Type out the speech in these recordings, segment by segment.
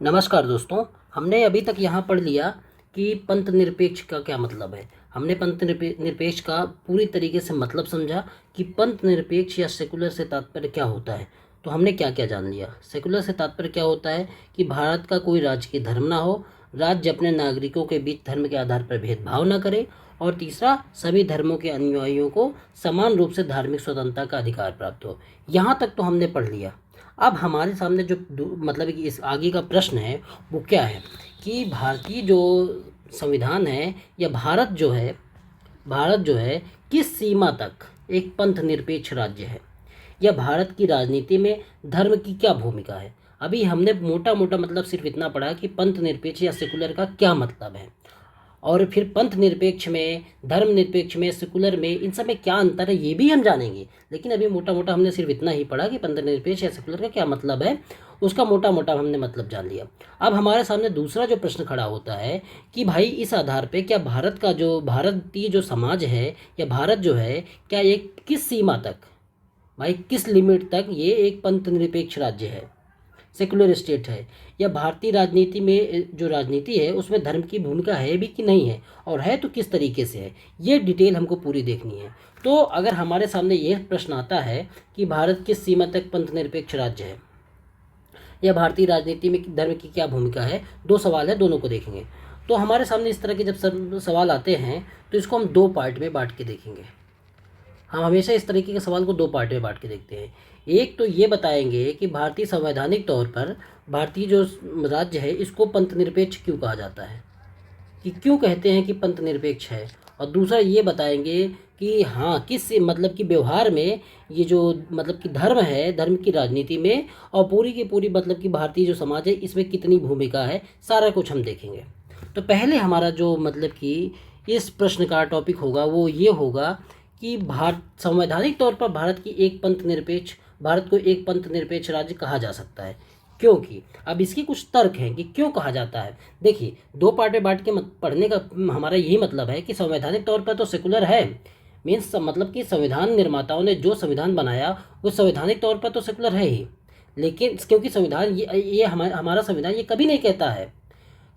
नमस्कार दोस्तों। हमने अभी तक यहाँ पढ़ लिया कि पंथ निरपेक्ष का क्या मतलब है। हमने पंथ निरपेक्ष का पूरी तरीके से मतलब समझा कि पंथ निरपेक्ष या सेकुलर से तात्पर्य क्या होता है। तो हमने क्या क्या जान लिया। सेकुलर से तात्पर्य क्या होता है कि भारत का कोई राजकीय धर्म ना हो, राज्य अपने नागरिकों के बीच धर्म के आधार पर भेदभाव न करे, और तीसरा, सभी धर्मों के अनुयायियों को समान रूप से धार्मिक स्वतंत्रता का अधिकार प्राप्त हो। यहाँ तक तो हमने पढ़ लिया। अब हमारे सामने जो मतलब कि इस आगे का प्रश्न है वो क्या है कि भारतीय जो संविधान है या भारत जो है किस सीमा तक एक पंथ निरपेक्ष राज्य है, या भारत की राजनीति में धर्म की क्या भूमिका है। अभी हमने मोटा मोटा मतलब सिर्फ इतना पढ़ा कि पंथ निरपेक्ष या सेकुलर का क्या मतलब है, और फिर पंथ निरपेक्ष में, धर्म निरपेक्ष में, सेकुलर में, इन सब में क्या अंतर है ये भी हम जानेंगे। लेकिन अभी मोटा मोटा हमने सिर्फ इतना ही पढ़ा कि पंथ निरपेक्ष या सेकुलर का क्या मतलब है, उसका मोटा मोटा हमने मतलब जान लिया। अब हमारे सामने दूसरा जो प्रश्न खड़ा होता है कि भाई इस आधार पे क्या भारतीय जो समाज है या भारत जो है, क्या ये किस सीमा तक, भाई किस लिमिट तक ये एक पंथ निरपेक्ष राज्य है, सेकुलर स्टेट है, या भारतीय राजनीति में जो राजनीति है उसमें धर्म की भूमिका है भी कि नहीं है, और है तो किस तरीके से है। ये डिटेल हमको पूरी देखनी है। तो अगर हमारे सामने ये प्रश्न आता है कि भारत किस सीमा तक पंथ निरपेक्ष राज्य है या भारतीय राजनीति में धर्म की क्या भूमिका है, दो सवाल है, दोनों को देखेंगे। तो हमारे सामने इस तरह के जब सवाल आते हैं तो इसको हम दो पार्ट में बांट के देखेंगे। हम हमेशा इस तरीके के सवाल को दो पार्ट में बांट के देखते हैं। एक तो ये बताएंगे कि भारतीय संवैधानिक तौर पर भारतीय जो राज्य है इसको पंथ निरपेक्ष क्यों कहा जाता है, कि क्यों कहते हैं कि पंथ निरपेक्ष है। और दूसरा ये बताएंगे कि हाँ किस मतलब कि व्यवहार में ये जो मतलब कि धर्म है, धर्म की राजनीति में, और पूरी की पूरी मतलब कि भारतीय जो समाज है इसमें कितनी भूमिका है, सारा कुछ हम देखेंगे। तो पहले हमारा जो मतलब कि इस प्रश्न का टॉपिक होगा वो ये होगा कि संवैधानिक तौर पर भारत को एक पंथ निरपेक्ष राज्य कहा जा सकता है, क्योंकि अब इसके कुछ तर्क हैं कि क्यों कहा जाता है। देखिए, दो पार्ट में बांट के पढ़ने का हमारा यही मतलब है कि संवैधानिक तौर पर तो सेकुलर है, मीन्स मतलब कि संविधान निर्माताओं ने जो संविधान बनाया वो संवैधानिक तौर पर तो सेकुलर है ही, लेकिन क्योंकि संविधान ये हमारा संविधान ये कभी नहीं कहता है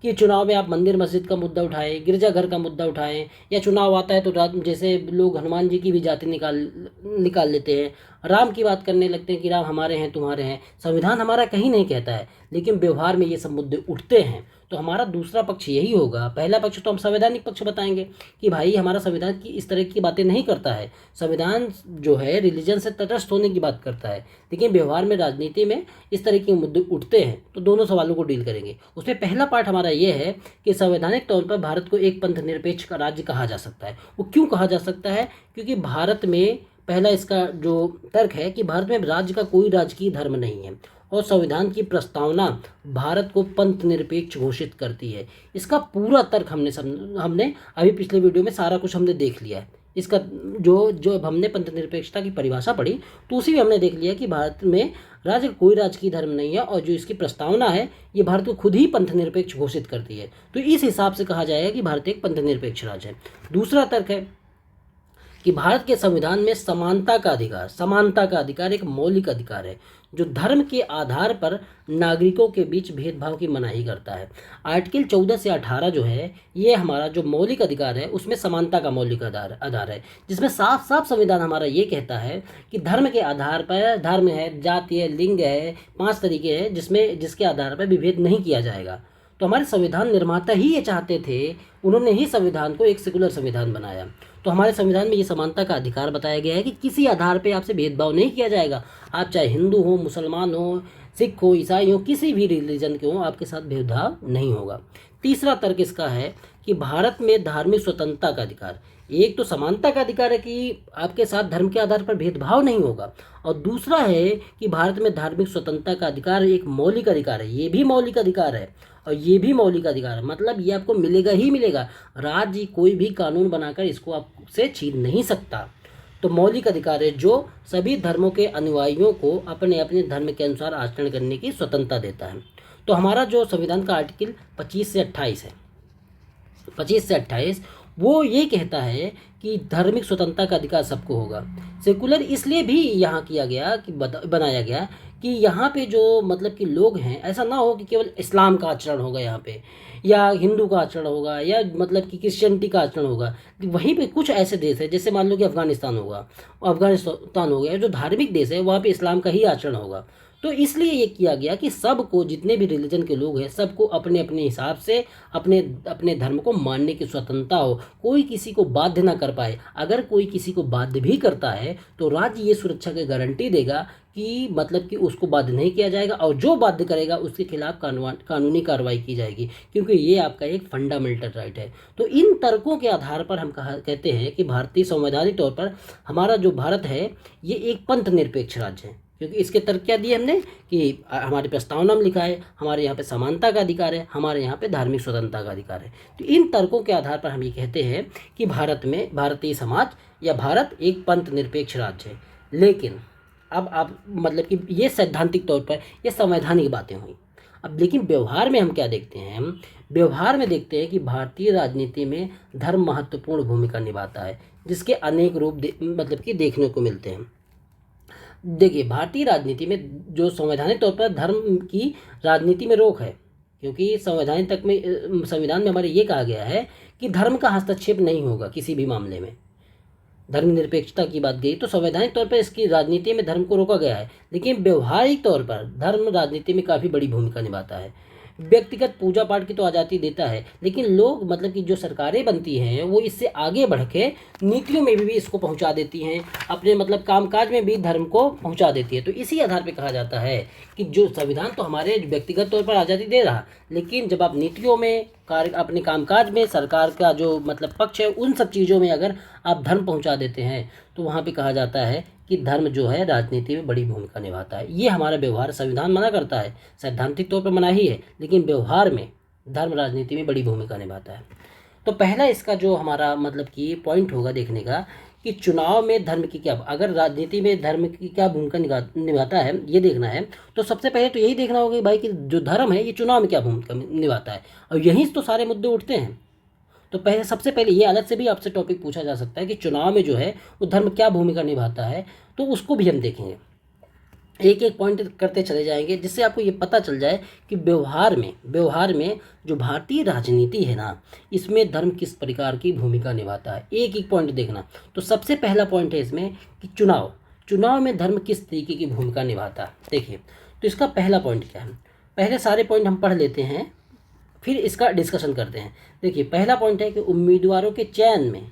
कि चुनाव में आप मंदिर मस्जिद का मुद्दा उठाएं, गिरजाघर का मुद्दा उठाएं, या चुनाव आता है तो जैसे लोग हनुमान जी की भी जाति निकाल लेते हैं, राम की बात करने लगते हैं कि राम हमारे हैं तुम्हारे हैं। संविधान हमारा कहीं नहीं कहता है, लेकिन व्यवहार में ये सब मुद्दे उठते हैं। तो हमारा दूसरा पक्ष यही होगा। पहला पक्ष तो हम संवैधानिक पक्ष बताएंगे कि भाई हमारा संविधान की इस तरह की बातें नहीं करता है, संविधान जो है रिलीजन से तटस्थ होने की बात करता है, लेकिन व्यवहार में, राजनीति में इस तरह के मुद्दे उठते हैं। तो दोनों सवालों को डील करेंगे। उसमें पहला पार्ट हमारा ये है कि संवैधानिक तौर पर भारत को एक पंथ निरपेक्ष का राज्य कहा जा सकता है। वो क्यों कहा जा सकता है? क्योंकि भारत में पहला इसका जो तर्क है कि भारत में राज्य का कोई राजकीय धर्म नहीं है, और संविधान की प्रस्तावना भारत को पंथ निरपेक्ष घोषित करती है। इसका पूरा तर्क हमने अभी पिछले वीडियो में सारा कुछ हमने देख लिया है। इसका जो हमने पंथ निरपेक्षता की परिभाषा पढ़ी तो उसी में हमने देख लिया कि भारत में राज्य कोई राजकीय धर्म नहीं है, और जो इसकी प्रस्तावना है ये भारत को खुद ही पंथ निरपेक्ष घोषित करती है। तो इस हिसाब से कहा जाएगा कि भारत एक पंथ निरपेक्ष राज्य है। दूसरा तर्क है कि भारत के संविधान में समानता का अधिकार एक मौलिक अधिकार है, जो धर्म के आधार पर नागरिकों के बीच भेदभाव की मनाही करता है। आर्टिकल 14 से 18 जो है ये हमारा जो मौलिक अधिकार है उसमें समानता का मौलिक आधार है, जिसमें साफ साफ संविधान हमारा ये कहता है कि धर्म के आधार पर, धर्म है, जाति है, लिंग है, 5 तरीके हैं जिसके आधार पर विभेद नहीं किया जाएगा। तो हमारे संविधान निर्माता ही ये चाहते थे, उन्होंने ही संविधान को एक सेकुलर संविधान बनाया। तो हमारे संविधान में ये समानता का अधिकार बताया गया है कि किसी आधार पे आपसे भेदभाव नहीं किया जाएगा। आप चाहे हिंदू हो, मुसलमान हो, सिख हो, ईसाई हो, किसी भी रिलीजन के हो, आपके साथ भेदभाव नहीं होगा। तीसरा तर्क इसका है कि भारत में धार्मिक स्वतंत्रता का अधिकार, एक तो समानता का अधिकार है कि आपके साथ धर्म के आधार पर भेदभाव नहीं होगा, और दूसरा है कि भारत में धार्मिक स्वतंत्रता का अधिकार एक मौलिक अधिकार है। ये भी मौलिक अधिकार है और ये भी मौलिक अधिकार है, मतलब ये आपको मिलेगा ही मिलेगा। राज्य कोई भी कानून बनाकर इसको आपसे छीन नहीं सकता। तो मौलिक अधिकार है जो सभी धर्मों के अनुयायियों को अपने अपने धर्म के अनुसार आचरण करने की स्वतंत्रता देता है। तो हमारा जो संविधान का आर्टिकल 25 से 28 है, 25 से 28 वो ये कहता है कि धार्मिक स्वतंत्रता का अधिकार सबको होगा। सेकुलर इसलिए भी यहाँ किया गया कि बनाया गया कि यहाँ पे जो मतलब कि लोग हैं, ऐसा ना हो कि केवल इस्लाम का आचरण होगा यहाँ पे, या हिंदू का आचरण होगा, या मतलब कि क्रिश्चियनिटी का आचरण होगा। वहीं पे कुछ ऐसे देश है, जैसे मान लो कि अफगानिस्तान होगा, अफगानिस्तान हो गया, जो धार्मिक देश है वहाँ पे इस्लाम का ही आचरण होगा। तो इसलिए ये किया गया कि सबको, जितने भी रिलीजन के लोग हैं, सबको अपने अपने हिसाब से अपने अपने धर्म को मानने की स्वतंत्रता हो, कोई किसी को बाध्य ना कर पाए। अगर कोई किसी को बाध्य भी करता है तो राज्य ये सुरक्षा की गारंटी देगा कि मतलब कि उसको बाध्य नहीं किया जाएगा, और जो बाध्य करेगा उसके खिलाफ कानूनी कार्रवाई की जाएगी, क्योंकि ये आपका एक फंडामेंटल राइट है। तो इन तर्कों के आधार पर हम कहते हैं कि भारतीय संवैधानिक तौर पर हमारा जो भारत है ये एक पंथ निरपेक्ष राज्य है, क्योंकि इसके तर्क क्या दिए हमने कि हमारे प्रस्तावना में लिखा है हमारे यहाँ पे समानता का अधिकार है, हमारे यहाँ पे धार्मिक स्वतंत्रता का अधिकार है। तो इन तर्कों के आधार पर हम ये कहते हैं कि भारत में भारतीय समाज या भारत एक पंथ निरपेक्ष राज्य है। लेकिन अब आप मतलब कि ये सैद्धांतिक तौर पर ये संवैधानिक बातें हुई। अब लेकिन व्यवहार में हम क्या देखते हैं, हम व्यवहार में देखते हैं कि भारतीय राजनीति में धर्म महत्वपूर्ण भूमिका निभाता है, जिसके अनेक रूप मतलब कि देखने को मिलते हैं। देखिए, भारतीय राजनीति में जो संवैधानिक तौर पर धर्म की राजनीति में रोक है, क्योंकि संविधान में हमारे ये कहा गया है कि धर्म का हस्तक्षेप नहीं होगा किसी भी मामले में। धर्मनिरपेक्षता की बात गई तो संवैधानिक तौर पर इसकी राजनीति में धर्म को रोका गया है, लेकिन व्यवहारिक तौर पर धर्म राजनीति में काफ़ी बड़ी भूमिका निभाता है। व्यक्तिगत पूजा पाठ की तो आज़ादी देता है, लेकिन लोग मतलब कि जो सरकारें बनती हैं वो इससे आगे बढ़ के नीतियों में भी इसको पहुंचा देती हैं, अपने मतलब कामकाज में भी धर्म को पहुंचा देती है। तो इसी आधार पे कहा जाता है कि जो संविधान तो हमारे व्यक्तिगत तौर पर आज़ादी दे रहा, लेकिन जब आप नीतियों में कार्य अपने कामकाज में सरकार का जो मतलब पक्ष है उन सब चीज़ों में अगर आप धर्म पहुंचा देते हैं तो वहाँ पे कहा जाता है कि धर्म जो है राजनीति में बड़ी भूमिका निभाता है। ये हमारा व्यवहार संविधान मना करता है, सैद्धांतिक तौर पर मना ही है, लेकिन व्यवहार में धर्म राजनीति में बड़ी भूमिका निभाता है। तो पहला इसका जो हमारा मतलब कि पॉइंट होगा देखने का कि चुनाव में धर्म की क्या, अगर राजनीति में धर्म की क्या भूमिका निभाता है ये देखना है, तो सबसे पहले तो यही देखना होगा कि भाई कि जो धर्म है ये चुनाव में क्या भूमिका निभाता है, और यहीं तो सारे मुद्दे उठते हैं। तो सबसे पहले ये अलग से भी आपसे टॉपिक पूछा जा सकता है कि चुनाव में जो है वो धर्म क्या भूमिका निभाता है, तो उसको भी हम देखेंगे, एक एक पॉइंट करते चले जाएंगे, जिससे आपको ये पता चल जाए कि व्यवहार में जो भारतीय राजनीति है ना, इसमें धर्म किस प्रकार की भूमिका निभाता है। एक एक पॉइंट देखना। तो सबसे पहला पॉइंट है इसमें कि चुनाव में धर्म किस तरीके की भूमिका निभाता है। देखिए, तो इसका पहला पॉइंट क्या है, पहले सारे पॉइंट हम पढ़ लेते हैं फिर इसका डिस्कशन करते हैं। देखिए, पहला पॉइंट है कि उम्मीदवारों के चयन में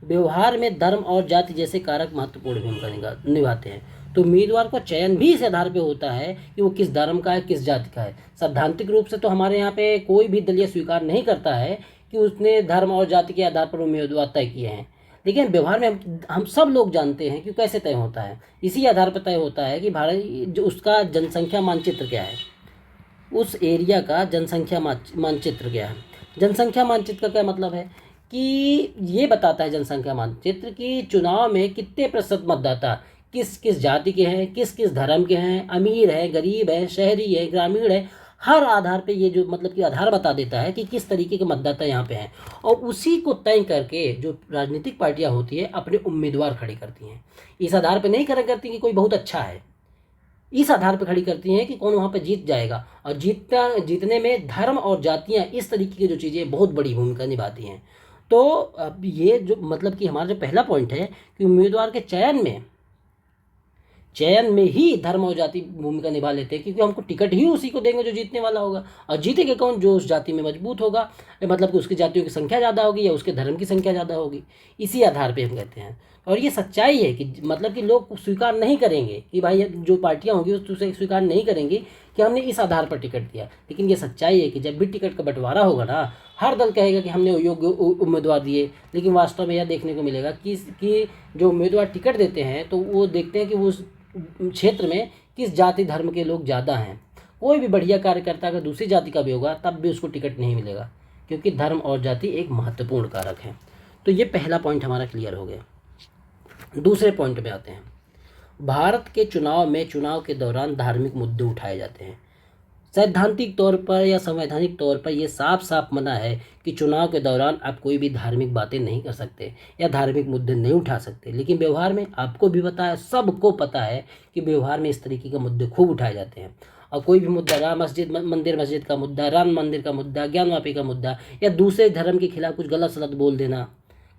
व्यवहार में धर्म और जाति जैसे कारक महत्वपूर्ण भूमिका निभाते हैं। तो उम्मीदवार का चयन भी इस आधार पे होता है कि वो किस धर्म का है, किस जाति का है। सैद्धांतिक रूप से तो हमारे यहाँ पे कोई भी दलीय स्वीकार नहीं करता है कि उसने धर्म और जाति के आधार पर उम्मीदवार तय किए हैं, लेकिन व्यवहार में हम सब लोग जानते हैं कि कैसे तय होता है। इसी आधार पर तय होता है कि भारत जो उसका जनसंख्या मानचित्र क्या है, उस एरिया का जनसंख्या मानचित्र क्या है। जनसंख्या मानचित्र का क्या मतलब है कि ये बताता है जनसंख्या मानचित्र कि चुनाव में कितने प्रतिशत मतदाता किस किस जाति के हैं, किस किस धर्म के हैं, अमीर है, गरीब है, शहरी है, ग्रामीण है। हर आधार पे ये जो मतलब कि आधार बता देता है कि किस तरीके के मतदाता यहाँ पे हैं, और उसी को तय करके जो राजनीतिक पार्टियाँ होती है अपने उम्मीदवार खड़े करती हैं। इस आधार पे नहीं खड़े करती कि कोई बहुत अच्छा है, इस आधार पर खड़ी करती हैं कि कौन वहाँ पे जीत जाएगा, और जीतने में धर्म और जातियाँ इस तरीके की जो चीज़ें बहुत बड़ी भूमिका निभाती हैं। तो अब ये जो मतलब कि हमारा जो पहला पॉइंट है कि उम्मीदवार के चयन में ही धर्म और जाति भूमिका निभा लेते हैं, क्योंकि हमको टिकट ही उसी को देंगे जो जीतने वाला होगा, और जीतेगा कौन, जो उस जाति में मजबूत होगा, मतलब कि उसकी जातियों की संख्या ज़्यादा होगी या उसके धर्म की संख्या ज़्यादा होगी। इसी आधार पे हम कहते हैं, और ये सच्चाई है कि मतलब कि लोग स्वीकार नहीं करेंगे कि भाई जो पार्टियां होंगी उसे स्वीकार नहीं करेंगी कि हमने इस आधार पर टिकट दिया, लेकिन ये सच्चाई है कि जब भी टिकट का बंटवारा होगा ना, हर दल कहेगा कि हमने योग्य उम्मीदवार दिए, लेकिन वास्तव में यह देखने को मिलेगा कि जो उम्मीदवार टिकट देते हैं तो वो देखते हैं कि वो उस क्षेत्र में किस जाति धर्म के लोग ज़्यादा हैं। कोई भी बढ़िया कार्यकर्ता अगर दूसरी जाति का भी होगा तब भी उसको टिकट नहीं मिलेगा, क्योंकि धर्म और जाति एक महत्वपूर्ण कारक है। तो ये पहला पॉइंट हमारा क्लियर हो गया। दूसरे पॉइंट में आते हैं। भारत के चुनाव के दौरान धार्मिक मुद्दे उठाए जाते हैं। सैद्धांतिक तौर पर या संवैधानिक तौर पर यह साफ साफ मना है कि चुनाव के दौरान आप कोई भी धार्मिक बातें नहीं कर सकते या धार्मिक मुद्दे नहीं उठा सकते। लेकिन व्यवहार में आपको भी पता है, सबको पता है कि व्यवहार में इस तरीके के मुद्दे खूब उठाए जाते हैं। और कोई भी मुद्दा, राम मस्जिद का मुद्दा, राम मंदिर का मुद्दा, ज्ञानवापी का मुद्दा, या दूसरे धर्म के खिलाफ कुछ गलत सलत बोल देना,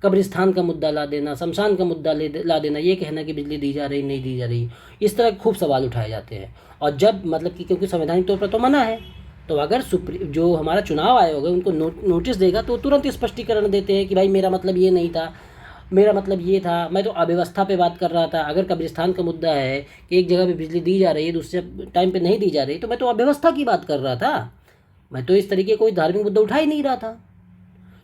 कब्रिस्तान का मुद्दा ला देना, शमशान का मुद्दा ला देना, ये कहना कि बिजली दी जा रही नहीं दी जा रही, इस तरह खूब सवाल उठाए जाते हैं। और जब मतलब कि क्योंकि संवैधानिक तौर पर तो मना है, तो अगर जो हमारा चुनाव आयोग है उनको नोटिस देगा तो तुरंत स्पष्टीकरण देते हैं कि भाई मेरा मतलब ये नहीं था, मेरा मतलब ये था, मैं तो अव्यवस्था पे बात कर रहा था। अगर कब्रिस्तान का मुद्दा है कि एक जगह पे बिजली दी जा रही है, दूसरे टाइम पे नहीं दी जा रही, तो मैं तो अव्यवस्था की बात कर रहा था, मैं तो इस तरीके कोई धार्मिक मुद्दा उठा ही नहीं रहा था।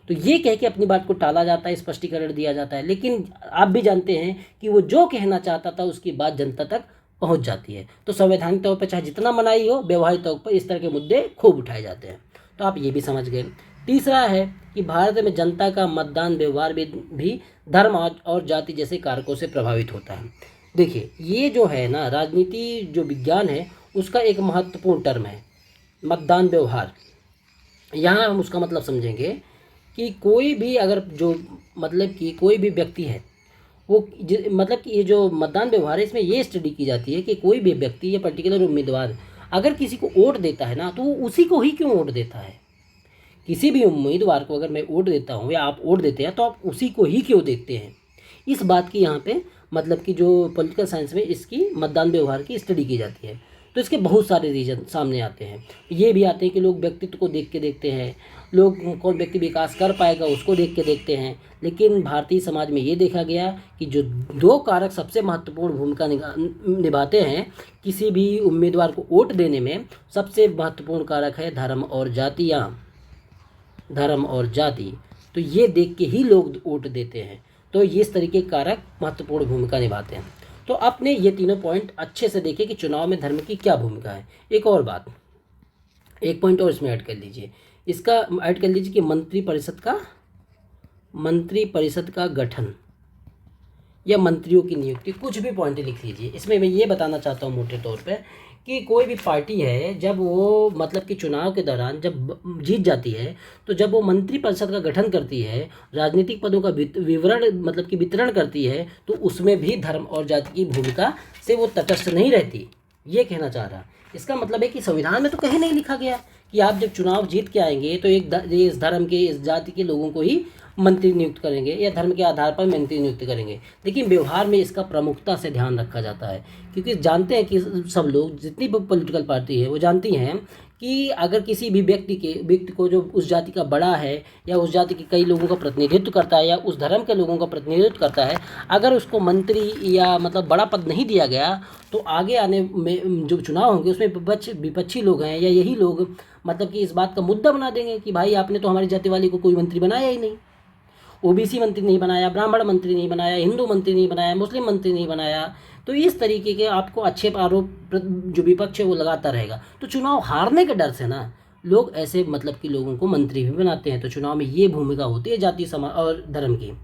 तो ये कह के अपनी बात को टाला जाता है, स्पष्टीकरण दिया जाता है। लेकिन आप भी जानते हैं कि वो जो कहना चाहता था उसकी बात जनता तक पहुंच जाती है। तो संवैधानिक तौर पर चाहे जितना मनाही हो, व्यवहारिक तौर पर इस तरह के मुद्दे खूब उठाए जाते हैं। तो आप ये भी समझ गए। तीसरा है कि भारत में जनता का मतदान व्यवहार भी धर्म और जाति जैसे कारकों से प्रभावित होता है। देखिए, ये जो है ना, राजनीति जो विज्ञान है उसका एक महत्वपूर्ण टर्म है मतदान व्यवहार। यहाँ हम उसका मतलब समझेंगे कि कोई भी अगर जो मतलब कि कोई भी व्यक्ति है वो मतलब कि ये जो मतदान व्यवहार है इसमें ये स्टडी की जाती है कि कोई भी व्यक्ति या पर्टिकुलर उम्मीदवार अगर किसी को वोट देता है ना, तो वो उसी को ही क्यों वोट देता है। किसी भी उम्मीदवार को अगर मैं वोट देता हूँ या आप वोट देते हैं तो आप उसी को ही क्यों देखते हैं। इस बात की यहाँ पे मतलब कि जो पॉलिटिकल साइंस में इसकी मतदान व्यवहार की स्टडी की जाती है। तो इसके बहुत सारे रीजन सामने आते हैं। ये भी आते हैं कि लोग व्यक्तित्व को देख के देखते हैं, लोग कौन व्यक्ति विकास कर पाएगा उसको देख के देखते हैं। लेकिन भारतीय समाज में ये देखा गया कि जो दो कारक सबसे महत्वपूर्ण भूमिका निभाते हैं किसी भी उम्मीदवार को वोट देने में, सबसे महत्वपूर्ण कारक है धर्म और जाति। धर्म और जाति, तो ये देख के ही लोग वोट देते हैं। तो ये इस तरीके के कारक महत्वपूर्ण भूमिका निभाते हैं। तो आपने ये तीनों पॉइंट अच्छे से देखे कि चुनाव में धर्म की क्या भूमिका है। एक और बात, एक पॉइंट और इसमें ऐड कर लीजिए, इसका ऐड कर लीजिए कि मंत्री परिषद का गठन या मंत्रियों की नियुक्ति, कुछ भी पॉइंट लिख लीजिए। इसमें मैं ये बताना चाहता हूँ मोटे तौर पे कि कोई भी पार्टी है जब वो मतलब कि चुनाव के दौरान जब जीत जाती है तो जब वो मंत्री परिषद का गठन करती है, राजनीतिक पदों का विवरण मतलब कि वितरण करती है, तो उसमें भी धर्म और जाति की भूमिका से वो तटस्थ नहीं रहती। ये कहना चाह रहा। इसका मतलब है कि संविधान में तो कहीं नहीं लिखा गया कि आप जब चुनाव जीत के आएंगे तो इस धर्म के, इस जाति के लोगों को ही मंत्री नियुक्त करेंगे या धर्म के आधार पर मंत्री नियुक्त करेंगे। लेकिन व्यवहार में इसका प्रमुखता से ध्यान रखा जाता है, क्योंकि जानते हैं कि सब लोग, जितनी भी पॉलिटिकल पार्टी है वो जानती हैं कि अगर किसी भी व्यक्ति को जो उस जाति का बड़ा है या उस जाति के कई लोगों का प्रतिनिधित्व करता है या उस धर्म के लोगों का प्रतिनिधित्व करता है, अगर उसको मंत्री या मतलब बड़ा पद नहीं दिया गया तो आगे आने में जो चुनाव होंगे उसमें विपक्षी लोग हैं या यही लोग मतलब कि इस बात का मुद्दा बना देंगे कि भाई आपने तो हमारी जाति वाले को कोई मंत्री बनाया ही नहीं, ओबीसी मंत्री नहीं बनाया, ब्राह्मण मंत्री नहीं बनाया, हिंदू मंत्री नहीं बनाया, मुस्लिम मंत्री नहीं बनाया। तो इस तरीके के आपको अच्छे आरोप जो विपक्ष है वो लगाता रहेगा। तो चुनाव हारने के डर से ना लोग ऐसे मतलब कि लोगों को मंत्री भी बनाते हैं। तो चुनाव में ये भूमिका होती है जाति समाज और धर्म की।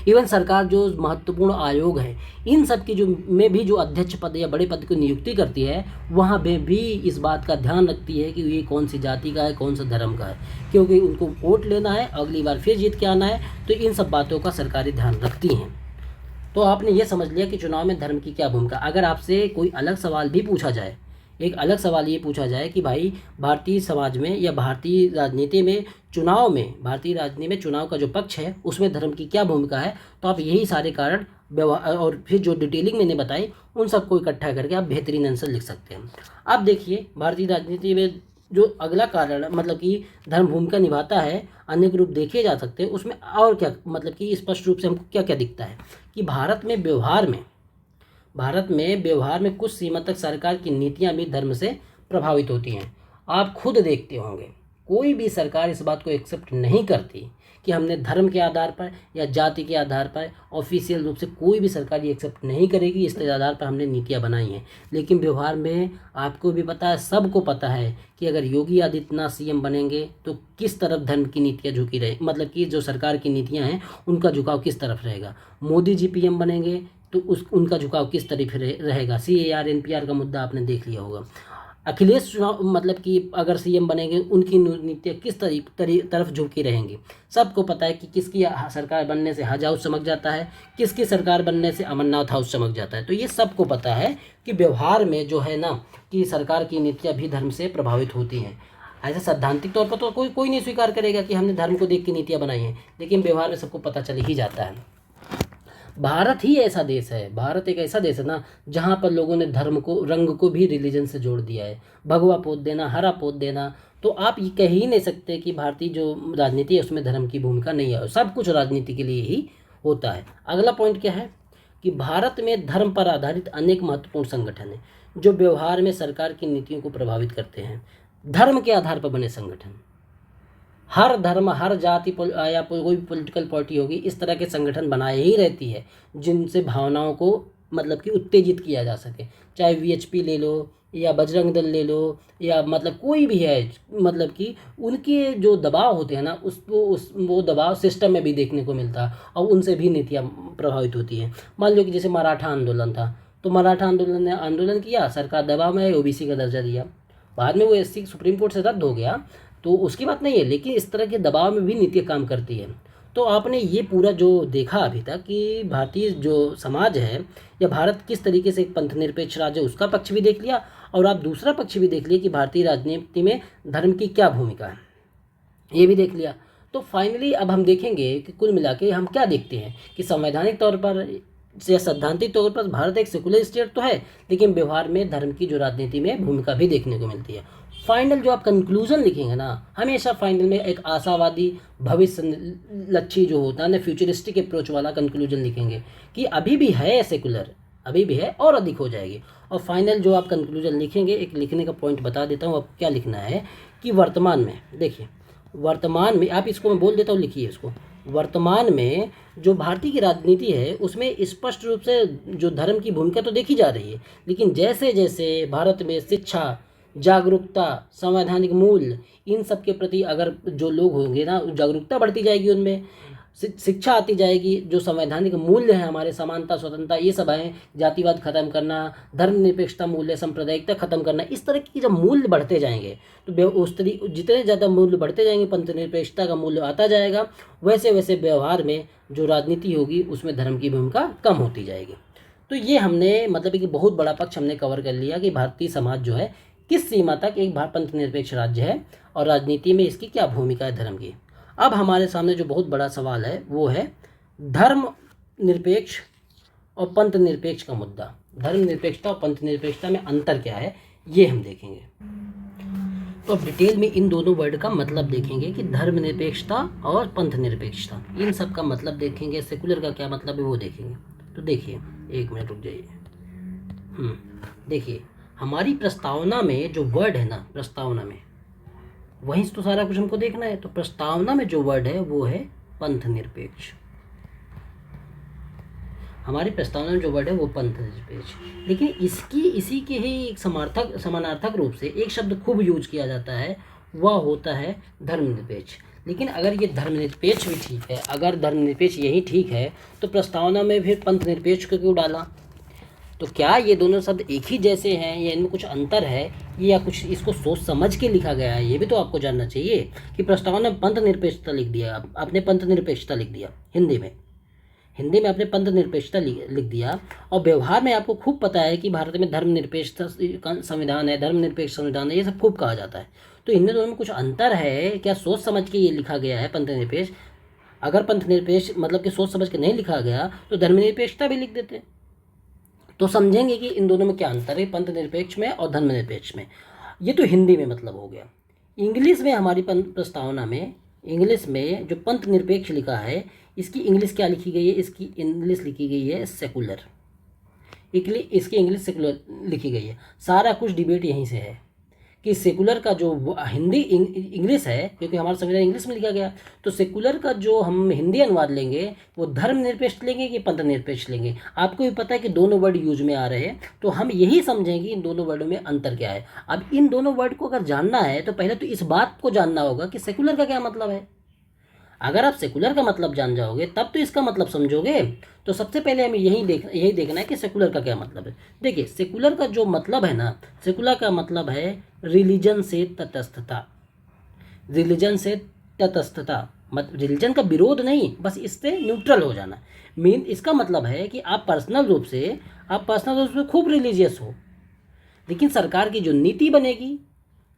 इवन सरकार जो महत्वपूर्ण आयोग है इन सब की जो में भी जो अध्यक्ष पद या बड़े पद की नियुक्ति करती है, वहाँ में भी इस बात का ध्यान रखती है कि ये कौन सी जाति का है, कौन सा धर्म का है, क्योंकि उनको वोट लेना है, अगली बार फिर जीत के आना है। तो इन सब बातों का सरकारें ध्यान रखती हैं। तो आपने ये समझ लिया कि चुनाव में धर्म की क्या भूमिका। अगर आपसे कोई अलग सवाल भी पूछा जाए, एक अलग सवाल ये पूछा जाए कि भाई भारतीय समाज में या भारतीय राजनीति में चुनाव का जो पक्ष है उसमें धर्म की क्या भूमिका है, तो आप यही सारे कारण व्यवहार और फिर जो डिटेलिंग मैंने बताई उन सबको इकट्ठा करके आप बेहतरीन आंसर लिख सकते हैं। अब देखिए, भारतीय राजनीति में जो अगला कारण मतलब कि धर्म भूमिका निभाता है, अनेक रूप देखे जा सकते हैं। उसमें और क्या मतलब कि स्पष्ट रूप से हमको क्या क्या दिखता है कि भारत में व्यवहार में कुछ सीमा तक सरकार की नीतियां भी धर्म से प्रभावित होती हैं। आप खुद देखते होंगे कोई भी सरकार इस बात को एक्सेप्ट नहीं करती कि हमने धर्म के आधार पर या जाति के आधार पर, ऑफिशियल रूप से कोई भी सरकार ये एक्सेप्ट नहीं करेगी इस आधार पर हमने नीतियां बनाई हैं। लेकिन व्यवहार में आपको भी पता है, सबको पता है कि अगर योगी आदित्यनाथ सीएम बनेंगे तो किस तरफ धर्म की नीतियां झुकी रहे, मतलब कि जो सरकार की नीतियां हैं उनका झुकाव किस तरफ रहेगा। मोदी जी पीएम बनेंगे तो उनका झुकाव किस तरफ रहेगा। CAR NPR का मुद्दा आपने देख लिया होगा। अखिलेश चुनाव मतलब कि अगर सीएम बनेंगे उनकी नीतियाँ किस तरफ झुकी रहेंगी। सबको पता है कि किसकी सरकार बनने से हज हाउस चमक जाता है, किसकी सरकार बनने से अमरनाथ हाउस चमक जाता है। तो ये सबको पता है कि व्यवहार में जो है ना कि सरकार की नीतियाँ भी धर्म से प्रभावित होती हैं। ऐसे सैद्धांतिक तौर पर तो कोई नहीं स्वीकार करेगा कि हमने धर्म को देख के नीतियाँ बनाई हैं, लेकिन व्यवहार में सबको पता चल ही जाता है। भारत ही ऐसा देश है, भारत एक ऐसा देश है ना जहाँ पर लोगों ने धर्म को, रंग को भी रिलीजन से जोड़ दिया है। भगवा पोत देना, हरा पोत देना, तो आप ये कह ही नहीं सकते कि भारतीय जो राजनीति है उसमें धर्म की भूमिका नहीं है। सब कुछ राजनीति के लिए ही होता है। अगला पॉइंट क्या है कि भारत में धर्म पर आधारित अनेक महत्वपूर्ण संगठन हैं जो व्यवहार में सरकार की नीतियों को प्रभावित करते हैं। धर्म के आधार पर बने संगठन, हर धर्म, हर जाति या कोई भी पॉलिटिकल पार्टी होगी, इस तरह के संगठन बनाए ही रहती है जिनसे भावनाओं को मतलब कि उत्तेजित किया जा सके। चाहे वीएचपी ले लो या बजरंग दल ले लो या मतलब कोई भी है, मतलब कि उनके जो दबाव होते हैं ना वो दबाव सिस्टम में भी देखने को मिलता है और उनसे भी नीतियाँ प्रभावित होती हैं। मान लो कि जैसे मराठा आंदोलन था, तो मराठा आंदोलन ने आंदोलन किया, सरकार दबाव में ओबीसी का दर्जा दिया, बाद में वो एससी सुप्रीम कोर्ट से रद्द हो गया, तो उसकी बात नहीं है, लेकिन इस तरह के दबाव में भी नीतियाँ काम करती है। तो आपने ये पूरा जो देखा अभी तक कि भारतीय जो समाज है या भारत किस तरीके से एक पंथ निरपेक्ष राज्य है, उसका पक्ष भी देख लिया और आप दूसरा पक्ष भी देख लिया कि भारतीय राजनीति में धर्म की क्या भूमिका है, ये भी देख लिया। तो फाइनली अब हम देखेंगे कि कुल मिला के हम क्या देखते हैं कि संवैधानिक तौर पर या सैद्धांतिक तौर पर भारत एक सेकुलर स्टेट तो है, लेकिन व्यवहार में धर्म की जो राजनीति में भूमिका भी देखने को मिलती है। फाइनल जो आप कंक्लूजन लिखेंगे ना, हमेशा फाइनल में एक आशावादी भविष्य लक्ष्य जो होता है ना, फ्यूचरिस्टिक अप्रोच वाला कंक्लूजन लिखेंगे कि अभी भी है सेकुलर, अभी भी है और अधिक हो जाएगी। और फाइनल जो आप कंक्लूजन लिखेंगे, एक लिखने का पॉइंट बता देता हूँ, आपको क्या लिखना है कि वर्तमान में देखिए, वर्तमान में आप इसको मैं बोल देता हूँ, लिखिए इसको। वर्तमान में जो भारतीय की राजनीति है उसमें स्पष्ट रूप से जो धर्म की भूमिका तो देखी जा रही है, लेकिन जैसे जैसे भारत में शिक्षा, जागरूकता, संवैधानिक मूल्य, इन सब के प्रति अगर जो लोग होंगे ना, जागरूकता बढ़ती जाएगी, उनमें शिक्षा आती जाएगी, जो संवैधानिक मूल्य है हमारे, समानता, स्वतंत्रता, ये सब है, जातिवाद खत्म करना, धर्मनिरपेक्षता मूल्य, सांप्रदायिकता खत्म करना, इस तरह की जब मूल्य बढ़ते जाएंगे तो उस तरीके जितने ज़्यादा मूल्य बढ़ते जाएंगे, पंथ निरपेक्षता का मूल्य आता जाएगा, वैसे वैसे व्यवहार में जो राजनीति होगी उसमें धर्म की भूमिका कम होती जाएगी। तो ये हमने मतलब कि बहुत बड़ा पक्ष हमने कवर कर लिया कि भारतीय समाज जो है किस सीमा तक एक पंथ निरपेक्ष राज्य है और राजनीति में इसकी क्या भूमिका है धर्म की। अब हमारे सामने जो बहुत बड़ा सवाल है वो है धर्म निरपेक्ष और पंथ निरपेक्ष का मुद्दा। धर्म निरपेक्षता और पंथ निरपेक्षता में अंतर क्या है ये हम देखेंगे। तो अब डिटेल में इन दोनों वर्ड का मतलब देखेंगे कि धर्म निरपेक्षता और पंथ निरपेक्षता, इन सब का मतलब देखेंगे। सेकुलर का क्या मतलब है वो देखेंगे। तो देखिए, एक मिनट रुक जाइए। देखिए, हमारी प्रस्तावना में जो वर्ड है ना, प्रस्तावना में वहीं तो सारा कुछ हमको देखना है। तो प्रस्तावना में जो वर्ड है वो है पंथ निरपेक्ष। हमारी प्रस्तावना में जो वर्ड है वो पंथ निरपेक्ष, लेकिन इसी के ही एक समानार्थक रूप से एक शब्द खूब यूज किया जाता है, वह होता है धर्मनिरपेक्ष। लेकिन अगर ये धर्मनिरपेक्ष भी ठीक है, अगर धर्मनिरपेक्ष यही ठीक है, तो प्रस्तावना में फिर पंथ निरपेक्ष को क्यों डाला? तो क्या ये दोनों शब्द एक ही जैसे हैं या इनमें कुछ अंतर है, या कुछ इसको सोच समझ के लिखा गया है? ये भी तो आपको जानना चाहिए कि प्रस्तावना में पंथ निरपेक्षता लिख दिया, आपने पंथ निरपेक्षता लिख दिया हिंदी में आपने पंथ निरपेक्षता लिख दिया, और व्यवहार में आपको खूब पता है कि भारत में धर्मनिरपेक्षता संविधान है, धर्मनिरपेक्ष संविधान है, ये सब खूब कहा जाता है। तो इनमें दोनों में कुछ अंतर है क्या? सोच समझ के ये लिखा गया है पंथ निरपेक्ष। अगर पंथ निरपेक्ष मतलब कि सोच समझ के नहीं लिखा गया तो धर्मनिरपेक्षता भी लिख देते, तो समझेंगे कि इन दोनों में क्या अंतर है, पंथ निरपेक्ष में और धर्मनिरपेक्ष में। ये तो हिंदी में मतलब हो गया। इंग्लिश में हमारी प्रस्तावना में, इंग्लिश में जो पंथ निरपेक्ष लिखा है, इसकी इंग्लिश क्या लिखी गई है? इसकी इंग्लिश लिखी गई है सेकुलर। इसकी इंग्लिश सेकुलर लिखी गई है। सारा कुछ डिबेट यहीं से है कि सेकुलर का जो हिंदी इंग्लिश है, क्योंकि हमारा संविधान इंग्लिश में लिखा गया, तो सेकुलर का जो हम हिंदी अनुवाद लेंगे वो धर्मनिरपेक्ष लेंगे कि पंथ निरपेक्ष लेंगे। आपको भी पता है कि दोनों वर्ड यूज में आ रहे हैं, तो हम यही समझेंगे इन दोनों वर्डों में अंतर क्या है। अब इन दोनों वर्ड को अगर जानना है तो पहले तो इस बात को जानना होगा कि सेकुलर का क्या मतलब है। अगर आप सेकुलर का मतलब जान जाओगे तब तो इसका मतलब समझोगे। तो सबसे पहले हमें यही देखना है कि सेकुलर का क्या मतलब है। देखिए, सेकुलर का जो मतलब है ना, सेकुलर का मतलब है रिलीजन से तटस्थता। रिलीजन से तटस्थता मत रिलीजन का विरोध नहीं, बस इससे न्यूट्रल हो जाना। मीन इसका मतलब है कि आप पर्सनल रूप से खूब रिलीजियस हो, लेकिन सरकार की जो नीति बनेगी,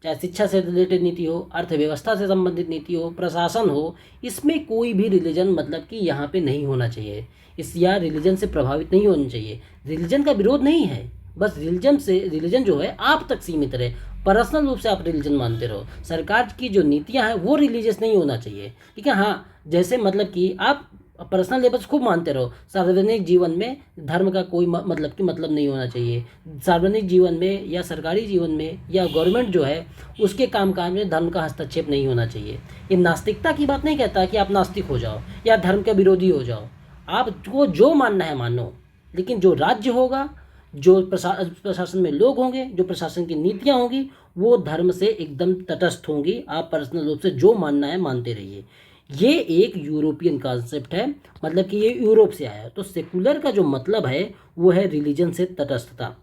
चाहे शिक्षा से रिलेटेड नीति हो, अर्थव्यवस्था से संबंधित नीति हो, प्रशासन हो, इसमें कोई भी रिलीजन मतलब कि यहाँ पे नहीं होना चाहिए, इस या रिलीजन से प्रभावित नहीं होनी चाहिए। रिलीजन का विरोध नहीं है, बस रिलीजन जो है आप तक सीमित रहे, पर्सनल रूप से आप रिलीजन मानते रहो। सरकार की जो नीतियाँ हैं वो रिलीजियस नहीं होना चाहिए, ठीक है। हाँ, जैसे मतलब कि आप पर्सनल लेवल से खूब मानते रहो, सार्वजनिक जीवन में धर्म का कोई मतलब नहीं होना चाहिए। सार्वजनिक जीवन में या सरकारी जीवन में या गवर्नमेंट जो है उसके कामकाज में धर्म का हस्तक्षेप नहीं होना चाहिए। ये नास्तिकता की बात नहीं कहता कि आप नास्तिक हो जाओ या धर्म के विरोधी हो जाओ, आपको जो मानना है मानो, लेकिन जो राज्य होगा, जो प्रशासन में लोग होंगे, जो प्रशासन की नीतियाँ होंगी, वो धर्म से एकदम तटस्थ होंगी। आप पर्सनल रूप से जो मानना है मानते रहिए। ये एक यूरोपियन कॉन्सेप्ट है, मतलब कि ये यूरोप से आया है। तो सेकुलर का जो मतलब है वो है रिलीजन से तटस्थता।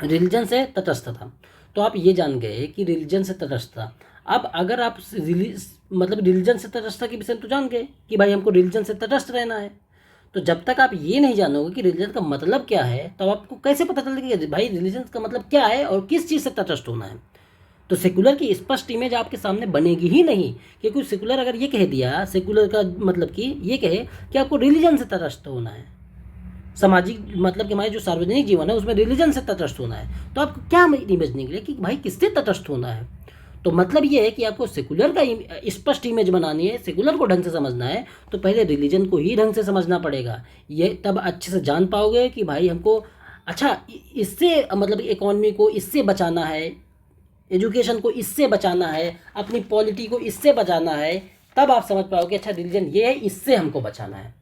रिलीजन से तटस्थता, तो आप ये जान गए कि रिलीजन से तटस्थता। अब अगर आप रिलीजन से तटस्थता के विषय तो जान गए कि भाई हमको रिलीजन से तटस्थ रहना है। तो जब तक आप ये नहीं जानोगे कि रिलीजन का मतलब क्या है, तब आपको कैसे पता चलेगा कि भाई रिलीजन का मतलब क्या है और किस चीज़ से तटस्थ होना है। तो सेकुलर की स्पष्ट इमेज आपके सामने बनेगी ही नहीं, क्योंकि सेकुलर अगर ये कह दिया, सेकुलर का मतलब कि ये कहे कि आपको रिलीजन से तटस्थ होना है, सामाजिक मतलब कि हमारे जो सार्वजनिक जीवन है उसमें रिलीजन से तटस्थ होना है, तो आपको क्या इमेज निकले कि भाई किससे तटस्थ होना है। तो मतलब ये है कि आपको सेकुलर का स्पष्ट इमेज बनानी है, सेकुलर को ढंग से समझना है, तो पहले रिलीजन को ही ढंग से समझना पड़ेगा। ये तब अच्छे से जान पाओगे कि भाई हमको अच्छा इससे मतलब इकोनॉमी को इससे बचाना है, एजुकेशन को इससे बचाना है, अपनी पॉलिटी को इससे बचाना है, तब आप समझ पाओगे अच्छा रिलीजन ये है, इससे हमको बचाना है।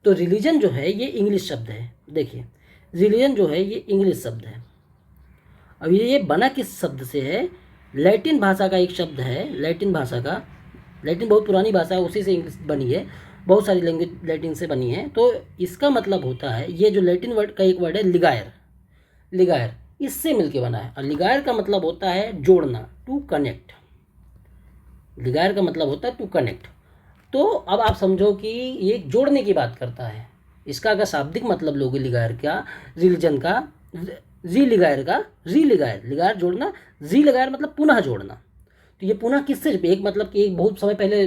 तो रिलीजन जो है ये इंग्लिश शब्द है। देखिए, रिलीजन जो है ये इंग्लिश शब्द है। अब ये बना किस शब्द से है? लैटिन भाषा का एक शब्द है, लैटिन बहुत पुरानी भाषा है, उसी से इंग्लिश बनी है, बहुत सारी लैंग्वेज लैटिन से बनी है। तो इसका मतलब होता है, ये जो लैटिन वर्ड का एक वर्ड है लिगायर, इससे मिलके बना है। और लिगायर का मतलब होता है जोड़ना, टू कनेक्ट। लिगायर का मतलब होता है टू कनेक्ट। तो अब आप समझो कि ये जोड़ने की बात करता है। इसका अगर शाब्दिक मतलब लोगे लिगायर का, रिलीजन का, लिगायर जोड़ना, लिगायर मतलब पुनः जोड़ना। तो ये पुनः किससे, एक मतलब कि एक बहुत समय पहले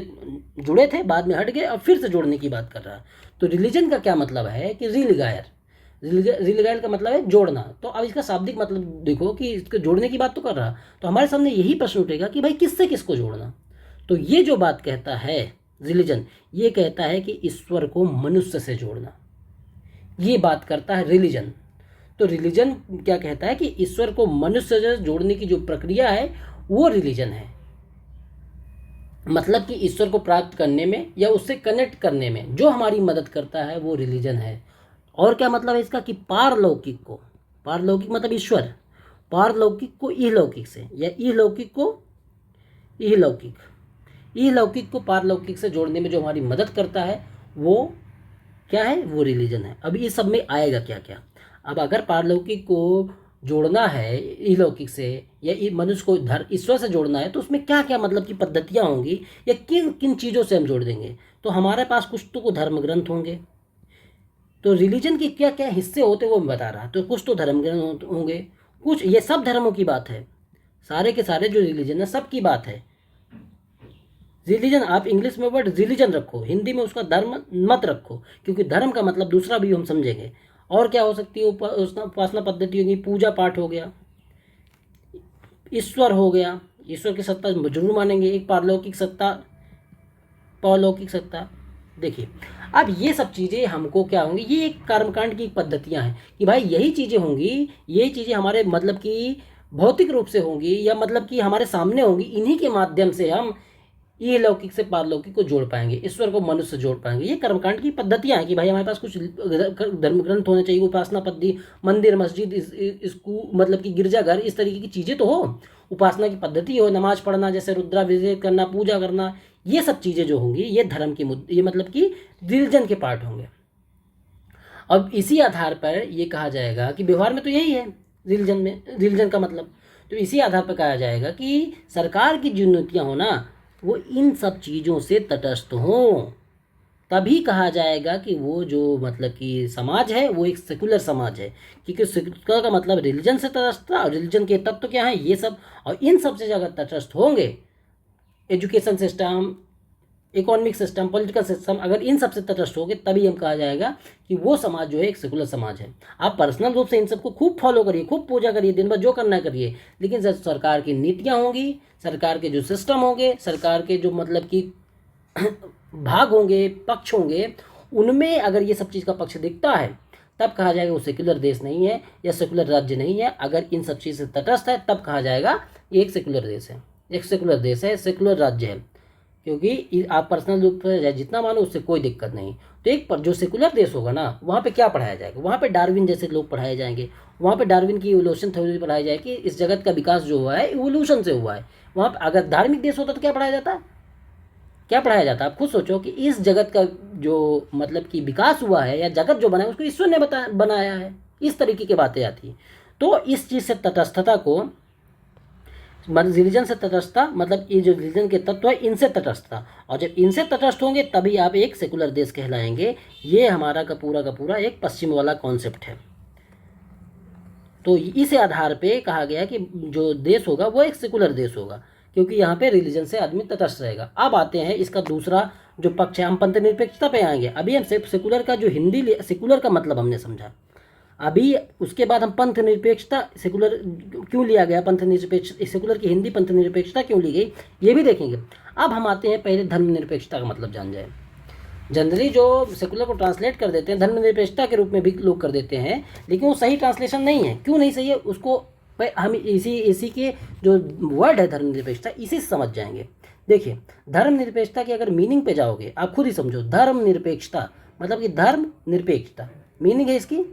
जुड़े थे, बाद में हट गए और फिर से जोड़ने की बात कर रहा है। तो रिलीजन का क्या मतलब है कि रिलिगायर का मतलब है जोड़ना। तो अब इसका शाब्दिक मतलब देखो कि इसको जोड़ने की बात तो कर रहा, तो हमारे सामने यही प्रश्न उठेगा कि भाई किससे किसको जोड़ना। तो ये जो बात कहता है रिलीजन, ये कहता है कि ईश्वर को मनुष्य से जोड़ना, ये बात करता है रिलीजन। तो रिलीजन क्या कहता है कि ईश्वर को मनुष्य से जोड़ने की जो प्रक्रिया है वो रिलीजन है। मतलब कि ईश्वर को प्राप्त करने में या उससे कनेक्ट करने में जो हमारी मदद करता है वो रिलीजन है। और क्या मतलब है इसका कि पारलौकिक मतलब ईश्वर, पारलौकिक को इहलौकिक से, या इहलौकिक को पारलौकिक से जोड़ने में जो हमारी मदद करता है वो क्या है, वो रिलीजन है। अब ये सब में आएगा क्या क्या। अब अगर पारलौकिक को जोड़ना है इहलौकिक से, या मनुष्य को ईश्वर से जोड़ना है, तो उसमें क्या क्या मतलब की पद्धतियाँ होंगी, या किन किन चीज़ों से हम जोड़ देंगे। तो हमारे पास कुछ तो धर्म ग्रंथ होंगे। तो रिलीजन के क्या क्या हिस्से होते वो मैं बता रहा। तो कुछ तो धर्म ग्रंथ होंगे, कुछ, ये सब धर्मों की बात है, सारे के सारे जो रिलीजन है सब की बात है। रिलीजन, आप इंग्लिश में वर्ड रिलीजन रखो, हिंदी में उसका धर्म मत रखो, क्योंकि धर्म का मतलब दूसरा भी हम समझेंगे। और क्या हो सकती है, उपासना पद्धति होगी, पूजा पाठ हो गया, ईश्वर हो गया, ईश्वर की सत्ता जरूर मानेंगे, एक पारलौकिक सत्ता। देखिए, अब ये सब चीज़ें हमको क्या होंगी, ये एक कर्मकांड की पद्धतियाँ हैं कि भाई यही चीज़ें होंगी, यही चीज़ें हमारे मतलब कि भौतिक रूप से होंगी, या मतलब कि हमारे सामने होंगी। इन्हीं के माध्यम से हम ये लौकिक से पारलौकिक को जोड़ पाएंगे, ईश्वर को मनुष्य से जोड़ पाएंगे। ये कर्मकांड की पद्धतियाँ हैं कि भाई हमारे पास कुछ धर्म ग्रंथ होने चाहिए, उपासना पद्धति, मंदिर, मस्जिद, स्कूल, मतलब कि गिरजाघर, इस तरीके की चीज़ें तो हो, उपासना की पद्धति हो, नमाज पढ़ना, जैसे रुद्राभिषेक करना, पूजा करना, ये सब चीज़ें जो होंगी ये धर्म के मुद्दे, ये मतलब कि रिलीजन के पार्ट होंगे। अब इसी आधार पर ये कहा जाएगा कि व्यवहार में तो यही है रिलीजन में, रिलीजन का मतलब, तो इसी आधार पर कहा जाएगा कि सरकार की जो नीतियाँ हो ना वो इन सब चीज़ों से तटस्थ हों, तभी कहा जाएगा कि वो जो मतलब कि समाज है वो एक सेकुलर समाज है, क्योंकि सेकुलर का मतलब रिलीजन से तटस्थ, और रिलीजन के तत्व क्या हैं ये सब, और इन सब से अगर तटस्थ होंगे, education system, economic system, political system, अगर इन सब से तटस्थ होगे तभी हम कहा जाएगा कि वो समाज जो है एक सेकुलर समाज है। आप पर्सनल रूप से इन सबको खूब फॉलो करिए, खूब पूजा करिए, दिन भर जो करना करिए, लेकिन जब सरकार की नीतियाँ होंगी, सरकार के जो सिस्टम होंगे, सरकार के जो मतलब कि भाग होंगे, पक्ष होंगे, उनमें अगर ये सब चीज़ का पक्ष दिखता है तब कहा जाएगा वो सेकुलर देश नहीं है या सेकुलर राज्य नहीं है। अगर इन सब चीज़ से तटस्थ है तब कहा जाएगा ये एक सेकुलर देश है, एक सेकुलर देश है, सेकुलर राज्य है, क्योंकि आप पर्सनल रूप से जितना मानो उससे कोई दिक्कत नहीं। तो एक जो सेकुलर देश होगा ना वहाँ पे क्या पढ़ाया जाएगा, वहाँ पे डार्विन जैसे लोग पढ़ाए जाएंगे, वहाँ पे डार्विन की इवोल्यूशन थ्योरी पढ़ाई जाएगी, इस जगत का विकास जो हुआ है इवोल्यूशन से हुआ है। वहाँ पे अगर धार्मिक देश होता तो क्या पढ़ाया जाता, क्या पढ़ाया जाता? आप खुद सोचो कि इस जगत का जो मतलब कि विकास हुआ है या जगत जो बना है उसको ईश्वर ने बनाया है, इस तरीके की बातें आती हैं। तो इस चीज़ से तटस्थता को, रिलीजन से तटस्थता मतलब ये जो रिलीजन के तत्व है इनसे तटस्थता, और जब इनसे तटस्थ होंगे तभी आप एक सेकुलर देश कहलाएंगे। ये हमारा का पूरा एक पश्चिम वाला कॉन्सेप्ट है। तो इस आधार पे कहा गया कि जो देश होगा वो एक सेकुलर देश होगा, क्योंकि यहाँ पे रिलीजन से आदमी तटस्थ रहेगा। अब आते हैं इसका दूसरा जो पक्ष है, हम पंथ निरपेक्षता पे आएंगे। अभी हम सेकुलर का जो हिंदी सेकुलर का मतलब हमने समझा, अभी उसके बाद हम पंथ निरपेक्षता, सेकुलर क्यों लिया गया, पंथ निरपेक्ष, सेकुलर की हिंदी पंथ निरपेक्षता क्यों ली गई ये भी देखेंगे। अब हम आते हैं पहले धर्म निरपेक्षता का मतलब जान जाए। जनरली जो सेकुलर को ट्रांसलेट कर देते हैं धर्म निरपेक्षता के रूप में भी लोग कर देते हैं, लेकिन वो सही ट्रांसलेशन नहीं है। क्यों नहीं सही है उसको हम इसी के जो वर्ड है धर्म निरपेक्षता इसी से समझ जाएंगे। देखिए धर्म निरपेक्षता की अगर मीनिंग पे जाओगे आप खुद ही समझो। धर्म निरपेक्षता मतलब कि धर्म निरपेक्षता मीनिंग है इसकी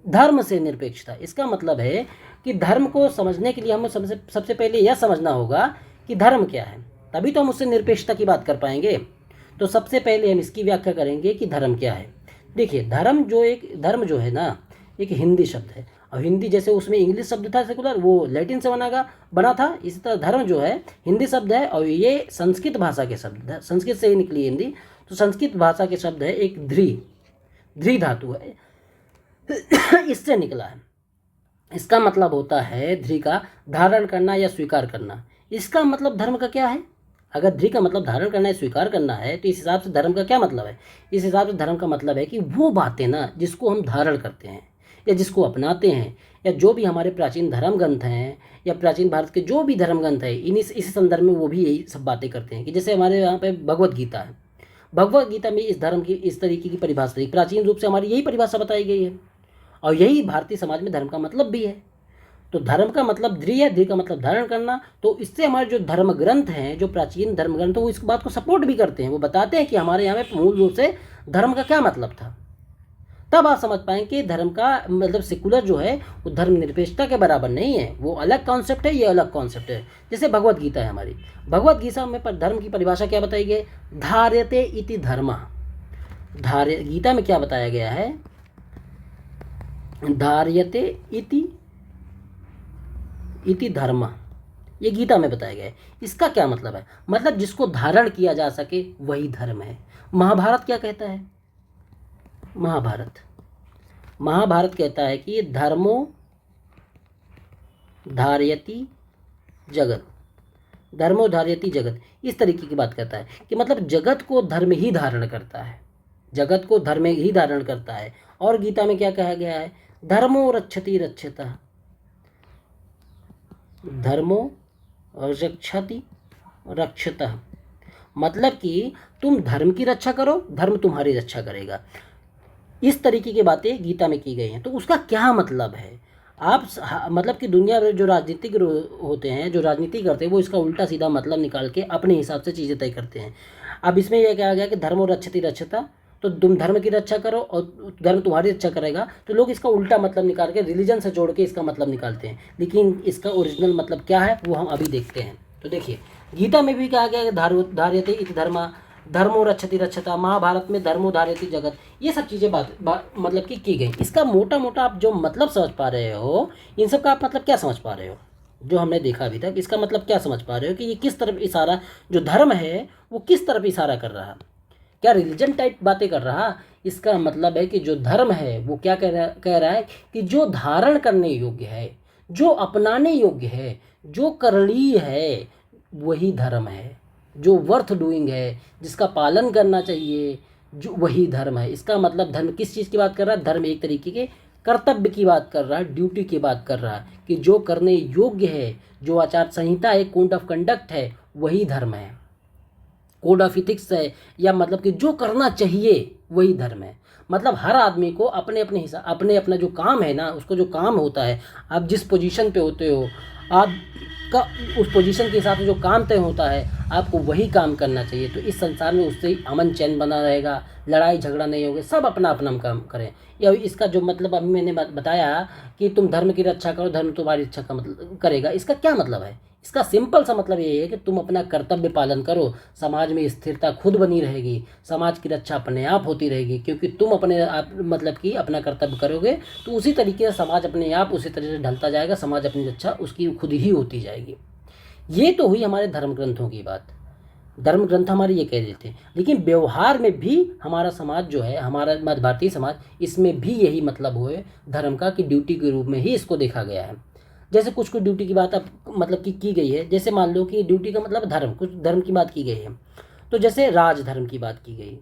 धर्म से निरपेक्षता। इसका मतलब है कि धर्म को समझने के लिए हमें सबसे पहले यह समझना होगा कि धर्म क्या है, तभी तो हम उससे निरपेक्षता की बात कर पाएंगे। तो सबसे पहले हम इसकी व्याख्या करेंगे कि धर्म क्या है। देखिए धर्म जो है ना एक हिंदी शब्द है, और हिंदी जैसे उसमें इंग्लिश शब्द था सेकुलर वो लैटिन से बना था, इसी तरह धर्म जो है हिंदी शब्द है, और ये संस्कृत भाषा के शब्द है, संस्कृत से ही निकली हिंदी। तो संस्कृत भाषा के शब्द है एक ध्री धातु है इससे निकला है। इसका मतलब होता है ध्री का धारण करना या स्वीकार करना। इसका मतलब धर्म का क्या है? अगर ध्री का मतलब धारण करना है स्वीकार करना है तो इस हिसाब से धर्म का क्या मतलब है? इस हिसाब से धर्म का मतलब है कि वो बातें ना जिसको हम धारण करते हैं या जिसको अपनाते हैं, या जो भी हमारे प्राचीन धर्म ग्रंथ हैं या प्राचीन भारत के जो भी धर्म ग्रंथ है इसी संदर्भ में वो भी यही सब बातें करते हैं। कि जैसे हमारे यहाँ पे भगवत गीता है, भगवत गीता में इस धर्म की इस तरीके की परिभाषा प्राचीन रूप से हमारी यही परिभाषा बताई गई है, और यही भारतीय समाज में धर्म का मतलब भी है। तो धर्म का मतलब ध्री है, ध्री का मतलब धारण करना। तो इससे हमारे जो धर्म ग्रंथ हैं, जो प्राचीन धर्म ग्रंथ वो इस बात को सपोर्ट भी करते हैं, वो बताते हैं कि हमारे यहाँ में मूल रूप से धर्म का क्या मतलब था। तब आप समझ पाएंगे कि धर्म का मतलब सेकुलर जो है वो धर्म निरपेक्षता के बराबर नहीं है, वो अलग कॉन्सेप्ट है, ये अलग कॉन्सेप्ट है। जैसे भगवत गीता है हमारी, भगवत गीता में पर धर्म की परिभाषा क्या बताई गई? धार्यते इति धर्म। गीता में क्या बताया गया है? धार्यते इति धर्म, ये गीता में बताया गया है। इसका क्या मतलब है? मतलब जिसको धारण किया जा सके वही धर्म है। महाभारत क्या कहता है? महाभारत कहता है कि धर्मो धार्यति जगत, धर्मो धार्यति जगत, इस तरीके की बात करता है कि मतलब जगत को धर्म ही धारण करता है, जगत को धर्म ही धारण करता है। और गीता में क्या कहा गया है? धर्मो रक्षति रक्षतः, धर्मो रक्षति रक्षतः, मतलब कि तुम धर्म की रक्षा करो, धर्म तुम्हारी रक्षा करेगा। इस तरीके की बातें गीता में की गई हैं। तो उसका क्या मतलब है? आप मतलब कि दुनिया में जो राजनीतिक होते हैं, जो राजनीति करते हैं, वो इसका उल्टा सीधा मतलब निकाल के अपने हिसाब से चीज़ें तय करते हैं। अब इसमें यह कहा गया कि धर्मो रक्षति रक्षता, तो तुम धर्म की रक्षा करो और धर्म तुम्हारी रक्षा करेगा। तो लोग इसका उल्टा मतलब निकाल के रिलीजन से जोड़ के इसका मतलब निकालते हैं, लेकिन इसका ओरिजिनल मतलब क्या है वो हम अभी देखते हैं। तो देखिए गीता में भी कहा गया है धार्यते इति धर्मा, धर्मो रक्षति रक्षता, महाभारत में धर्मो धार्यति जगत, ये सब चीज़ें मतलब कि की गई। इसका मोटा मोटा आप जो मतलब समझ पा रहे हो, इन सब का आप मतलब क्या समझ पा रहे हो, जो हमने देखा अभी तक, इसका मतलब क्या समझ पा रहे हो कि ये किस तरफ इशारा, जो धर्म है वो किस तरफ इशारा कर रहा, क्या रिलीजन टाइप बातें कर रहा। इसका मतलब है कि जो धर्म है वो क्या कह रहा है कि जो धारण करने योग्य है, जो अपनाने योग्य है, जो करणीय है, वही धर्म है, जो वर्थ डूइंग है, जिसका पालन करना चाहिए, जो वही धर्म है। इसका मतलब धर्म किस चीज़ की बात कर रहा है, धर्म एक तरीके के कर्तव्य की बात कर रहा है, ड्यूटी की बात कर रहा है कि जो करने योग्य है, जो आचार संहिता है, कोड ऑफ कंडक्ट है, वही धर्म है, कोड ऑफ इथिक्स है, या मतलब कि जो करना चाहिए वही धर्म है। मतलब हर आदमी को अपने अपने हिसाब, अपने अपना जो काम है ना, उसको जो काम होता है, आप जिस पोजीशन पे होते हो, आप का उस पोजीशन के हिसाब से जो काम तय होता है, आपको वही काम करना चाहिए। तो इस संसार में उससे अमन चैन बना रहेगा, लड़ाई झगड़ा नहीं होगा, सब अपना अपना काम करें। या इसका जो मतलब अभी मैंने बताया कि तुम धर्म की रक्षा करो, धर्म तुम्हारी रक्षा का मतलब करेगा, इसका क्या मतलब है? इसका सिंपल सा मतलब ये है कि तुम अपना कर्तव्य पालन करो, समाज में स्थिरता खुद बनी रहेगी, समाज की रक्षा अपने आप होती रहेगी, क्योंकि तुम अपने आप मतलब कि अपना कर्तव्य करोगे तो उसी तरीके से समाज अपने आप उसी तरीके से ढलता जाएगा, समाज अपनी रक्षा उसकी खुद ही होती जाएगी। ये तो हुई हमारे धर्म ग्रंथों की बात, धर्म ग्रंथ हमारे ये कह देते हैं। लेकिन व्यवहार में भी हमारा समाज जो है, हमारा मध्य भारतीय समाज, इसमें भी यही मतलब हुए धर्म का कि ड्यूटी के रूप में ही इसको देखा गया है। जैसे कुछ ड्यूटी की बात अब मतलब कि की गई है, जैसे मान लो कि ड्यूटी का मतलब धर्म, कुछ धर्म की बात की गई है, तो जैसे राज धर्म की बात की गई,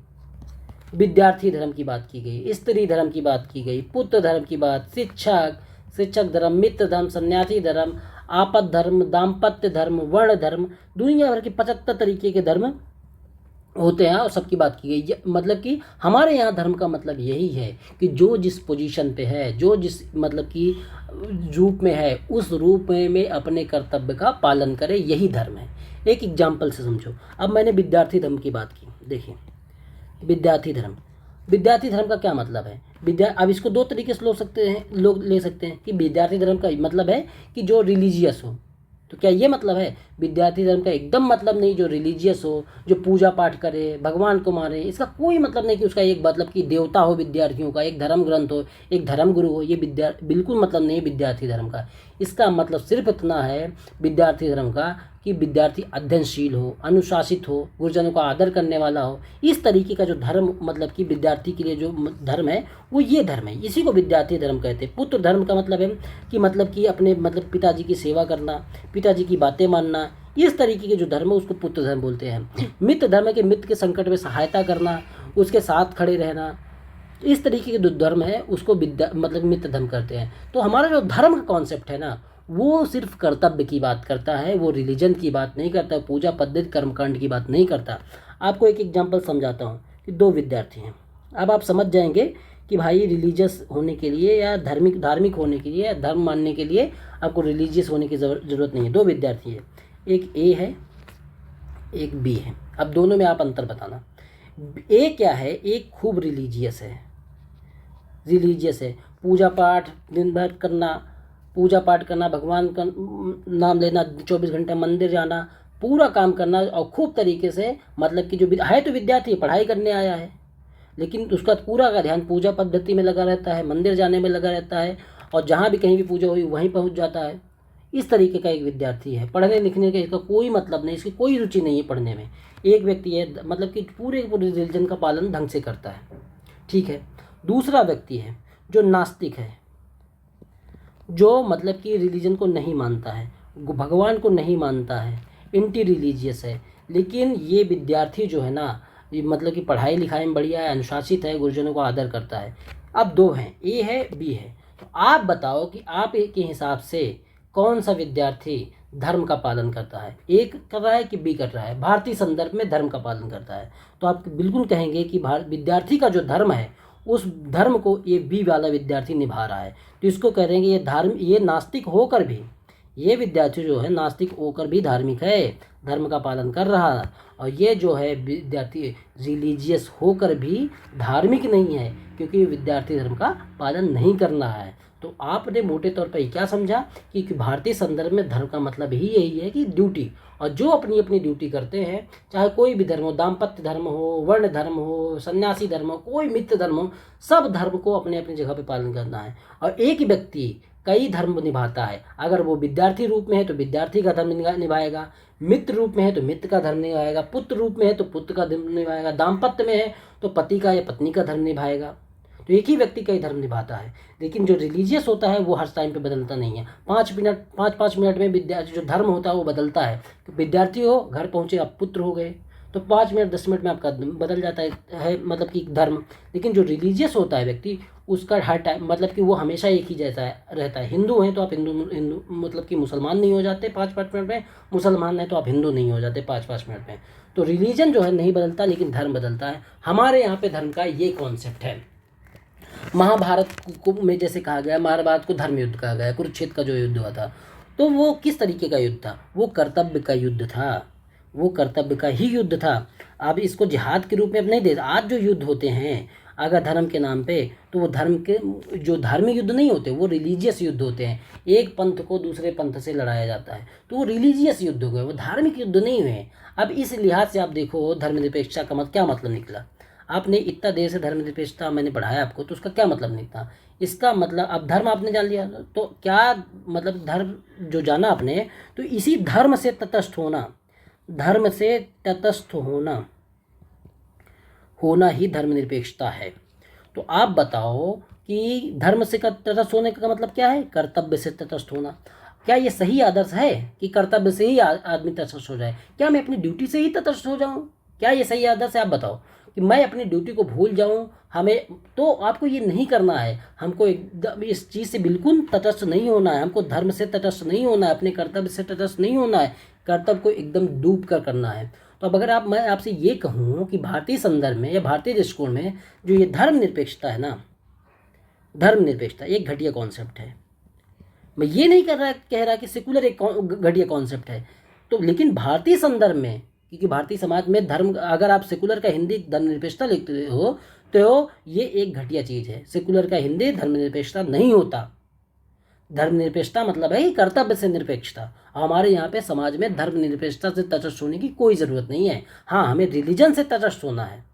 विद्यार्थी धर्म की बात की गई, स्त्री धर्म की बात की गई, पुत्र धर्म की बात, शिक्षक धर्म, मित्र धर्म, सन्यासी धर्म, आपद धर्म, दाम्पत्य धर्म, वर्ण धर्म, दुनिया भर के 75 तरीके के धर्म होते हैं और सबकी बात की गई। मतलब कि हमारे यहाँ धर्म का मतलब यही है कि जो जिस पोजीशन पे है, जो जिस मतलब कि रूप में है, उस रूप में अपने कर्तव्य का पालन करे, यही धर्म है। एक एग्जाम्पल से समझो। अब मैंने विद्यार्थी धर्म की बात की, देखिए विद्यार्थी धर्म का क्या मतलब है? अब इसको दो तरीके से लोग ले सकते हैं कि विद्यार्थी धर्म का मतलब है कि जो रिलीजियस हो। तो क्या ये मतलब है? विद्यार्थी धर्म का एकदम मतलब नहीं जो रिलीजियस हो, जो पूजा पाठ करे, भगवान को माने, इसका कोई मतलब नहीं कि उसका एक मतलब कि देवता हो विद्यार्थियों का, एक धर्म ग्रंथ हो, एक धर्म गुरु हो। ये बिल्कुल मतलब नहीं विद्यार्थी धर्म का। इसका मतलब सिर्फ इतना है विद्यार्थी धर्म का कि विद्यार्थी अध्ययनशील हो, अनुशासित हो, गुरुजनों का आदर करने वाला हो। इस तरीके का जो धर्म मतलब कि विद्यार्थी के लिए जो धर्म है वो ये धर्म है, इसी को विद्यार्थी धर्म कहते हैं। पुत्र धर्म का मतलब है कि अपने मतलब पिताजी की सेवा करना, पिताजी की बातें मानना, इस तरीके के जो धर्म है उसको पुत्र धर्म बोलते हैं। मित्र धर्म है कि मित्र के संकट में सहायता करना, उसके साथ खड़े रहना, इस तरीके के जो धर्म है उसको मित्र धर्म करते हैं। तो हमारा जो धर्म का कॉन्सेप्ट है ना, वो सिर्फ कर्तव्य की बात करता है, वो रिलीजन की बात नहीं करता, पूजा पद्धति कर्मकांड की बात नहीं करता। आपको एक एग्जांपल समझाता हूँ कि दो विद्यार्थी हैं। अब आप समझ जाएंगे कि भाई रिलीजियस होने के लिए या धार्मिक होने के लिए या धर्म मानने के लिए आपको रिलीजियस होने की ज़रूरत नहीं है। दो विद्यार्थी है, एक ए है, एक बी है। अब दोनों में आप अंतर बताना। ए क्या है? एक खूब रिलीजियस है, पूजा पाठ दिन भर करना, भगवान का नाम लेना, 24 घंटे मंदिर जाना, पूरा काम करना और खूब तरीके से मतलब कि जो है तो विद्यार्थी पढ़ाई करने आया है, लेकिन उसका पूरा का ध्यान पूजा पद्धति में लगा रहता है, मंदिर जाने में लगा रहता है, और जहाँ भी कहीं भी पूजा हुई वहीं पहुँच जाता है। इस तरीके का एक विद्यार्थी है। पढ़ने लिखने का इसका कोई मतलब नहीं, इसकी कोई रुचि नहीं है पढ़ने में। एक व्यक्ति है मतलब कि पूरे रिलीजन का पालन ढंग से करता है, ठीक है। दूसरा व्यक्ति है जो नास्तिक है, जो मतलब कि रिलीजन को नहीं मानता है, भगवान को नहीं मानता है, एंटी रिलीजियस है। लेकिन ये विद्यार्थी जो है ना, ये मतलब कि पढ़ाई लिखाई में बढ़िया है, अनुशासित है, गुरुजनों को आदर करता है। अब दो हैं, ए है, बी है। तो आप बताओ कि आप ए के हिसाब से कौन सा विद्यार्थी धर्म का पालन करता है? एक कर रहा है कि बी कर रहा है? भारतीय संदर्भ में धर्म का पालन करता है। तो आप बिल्कुल कहेंगे कि विद्यार्थी का जो धर्म है उस धर्म को ये बी वाला विद्यार्थी निभा रहा है। तो इसको कह रहे हैं ये नास्तिक होकर भी, ये विद्यार्थी जो है नास्तिक होकर भी धार्मिक है, धर्म का पालन कर रहा है। और ये जो है विद्यार्थी रिलीजियस होकर भी धार्मिक नहीं है, क्योंकि विद्यार्थी धर्म का पालन नहीं कर रहा है। तो आपने मोटे तौर पर क्या समझा कि भारतीय संदर्भ में धर्म का मतलब ही यही है कि ड्यूटी, और जो अपनी अपनी ड्यूटी करते हैं, चाहे कोई भी धर्म हो, दाम्पत्य धर्म हो, वर्ण धर्म हो, सन्यासी धर्म हो, कोई मित्र धर्म हो, सब धर्म को अपने अपनी जगह पे पालन करना है। और एक व्यक्ति कई धर्म निभाता है, अगर वो विद्यार्थी रूप में है तो विद्यार्थी का धर्म निभाएगा, मित्र रूप में है तो मित्र का धर्म निभाएगा, पुत्र रूप में है तो पुत्र का धर्म निभाएगा, दाम्पत्य में है तो पति का या पत्नी का धर्म निभाएगा। तो एक ही व्यक्ति कई धर्म निभाता है। लेकिन जो रिलीजियस होता है वो हर टाइम पे बदलता नहीं है। 5 मिनट में विद्यार्थी जो धर्म होता है वो बदलता है। विद्यार्थी हो, घर पहुँचे, आप पुत्र हो गए, तो 5 मिनट 10 मिनट में आपका बदल जाता है मतलब कि धर्म। लेकिन जो रिलीजियस होता है व्यक्ति, उसका हर टाइम मतलब कि वो हमेशा एक ही जैसा रहता है। हिंदू हैं तो आप हिंदू मतलब कि मुसलमान नहीं हो जाते 5-5 मिनट में, मुसलमान हैं तो आप हिंदू नहीं हो जाते 5-5 मिनट में। तो रिलीजन जो है नहीं बदलता, लेकिन धर्म बदलता है। हमारे यहाँ पे धर्म का ये कॉन्सेप्ट है। महाभारत को में जैसे कहा गया, महाभारत को धर्म युद्ध कहा गया, कुरुक्षेत्र का जो युद्ध हुआ था, तो वो किस तरीके का युद्ध था? वो कर्तव्य का युद्ध था, वो कर्तव्य का ही युद्ध था। अब इसको जिहाद के रूप में अब नहीं दे। आज जो युद्ध होते हैं अगर धर्म के नाम पे, तो वो धर्म के जो धार्मिक युद्ध नहीं होते, वो रिलीजियस युद्ध होते हैं। एक पंथ को दूसरे पंथ से लड़ाया जाता है, तो वो रिलीजियस युद्ध हो गए, वो धार्मिक युद्ध नहीं हुए। अब इस लिहाज से आप देखो धर्मनिरपेक्षता का क्या मतलब निकला। आपने इतना देर से धर्मनिरपेक्षता मैंने पढ़ाया आपको, तो उसका क्या मतलब निकला? इसका मतलब अब धर्म आपने जान लिया, तो क्या मतलब धर्म जो जाना आपने, तो इसी धर्म से तटस्थ होना, धर्म से तटस्थ होना ही धर्मनिरपेक्षता है। तो आप बताओ कि धर्म से तटस्थ होने का मतलब क्या है? कर्तव्य से तटस्थ होना। क्या ये सही आदर्श है कि कर्तव्य से ही आदमी तटस्थ हो जाए? क्या मैं अपनी ड्यूटी से ही तटस्थ हो जाऊं? क्या ये सही आदर्श है? आप बताओ कि मैं अपनी ड्यूटी को भूल जाऊं। हमें तो आपको ये नहीं करना है, हमको एकदम इस चीज़ से बिल्कुल तटस्थ नहीं होना है, हमको धर्म से तटस्थ नहीं होना है, अपने कर्तव्य से तटस्थ नहीं होना है, कर्तव्य को एकदम डूब कर करना है। तो अब अगर मैं आपसे ये कहूँ कि भारतीय संदर्भ में या भारतीय दृष्टिकोण में जो ये धर्मनिरपेक्षता है ना, धर्मनिरपेक्षता एक घटिया कॉन्सेप्ट है। मैं ये नहीं कह रहा कि सेकुलर एक घटिया कॉन्सेप्ट है, तो लेकिन भारतीय संदर्भ में, क्योंकि भारतीय समाज में धर्म, अगर आप सेकुलर का हिंदी धर्मनिरपेक्षता लिखते हो तो ये एक घटिया चीज़ है। सेकुलर का हिंदी धर्मनिरपेक्षता नहीं होता। धर्मनिरपेक्षता मतलब है कर्तव्य से निरपेक्षता। हमारे यहाँ पे समाज में धर्मनिरपेक्षता से तटस्थ होने की कोई ज़रूरत नहीं है। हाँ, हमें रिलीजन से तटस्थ होना है,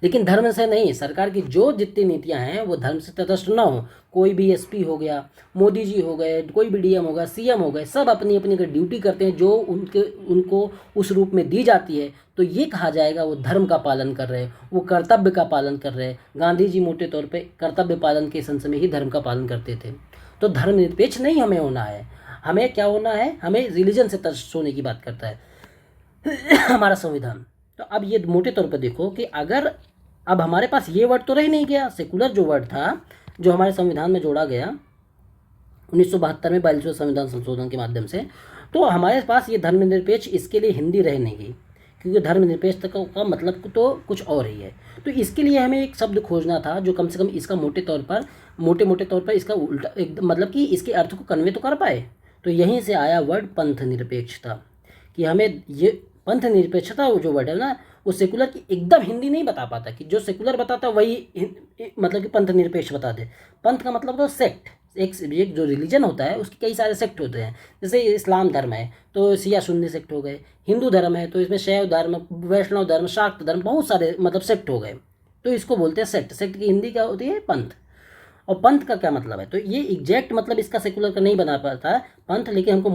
लेकिन धर्म से नहीं। सरकार की जो जितनी नीतियां हैं वो धर्म से तटस्थ ना हो। कोई भी एसपी हो गया, मोदी जी हो गए, कोई भी डीएम हो गया, सीएम हो गए, सब अपनी अपनी ड्यूटी करते हैं जो उनको उस रूप में दी जाती है, तो ये कहा जाएगा वो धर्म का पालन कर रहे हैं, वो कर्तव्य का पालन कर रहे हैं। गांधी जी मोटे तौर पर कर्तव्य पालन के संस में ही धर्म का पालन करते थे। तो धर्मनिरपेक्ष नहीं हमें होना है। हमें क्या होना है? हमें रिलीजन से तटस्थ होने की बात करता है हमारा संविधान। तो अब ये मोटे तौर पर देखो कि अगर अब हमारे पास ये वर्ड तो रह नहीं गया, सेकुलर जो वर्ड था जो हमारे संविधान में जोड़ा गया 1972 में 42वें संविधान संशोधन के माध्यम से, तो हमारे पास ये धर्मनिरपेक्ष, इसके लिए हिंदी रह नहीं गई, क्योंकि धर्मनिरपेक्षता का मतलब तो कुछ और ही है। तो इसके लिए हमें एक शब्द खोजना था जो कम से कम इसका मोटे तौर पर इसका उल्टा मतलब कि इसके अर्थ को कन्वे तो कर पाए। तो यहीं से आया वर्ड पंथ निरपेक्षता, कि हमें ये पंथ निरपेक्षता वो जो वर्ड है ना, वो सेकुलर की एकदम हिंदी नहीं बता पाता, कि जो सेकुलर बताता वही मतलब कि पंथ निरपेक्ष बता दे। पंथ का मतलब तो सेक्ट, एक जो रिलीजन होता है उसके कई सारे सेक्ट होते हैं। जैसे इस्लाम धर्म है तो सिया सुन्नी सेक्ट हो गए, हिंदू धर्म है तो इसमें शैव धर्म, वैष्णव धर्म, शाक्त धर्म, बहुत सारे मतलब सेक्ट हो गए। तो इसको बोलते हैं सेक्ट। सेक्ट की हिंदी क्या होती है? पंथ। और पंथ का क्या मतलब है? तो ये एग्जैक्ट मतलब इसका सेकुलर का नहीं बना पाता है पंथ, लेकिन हमको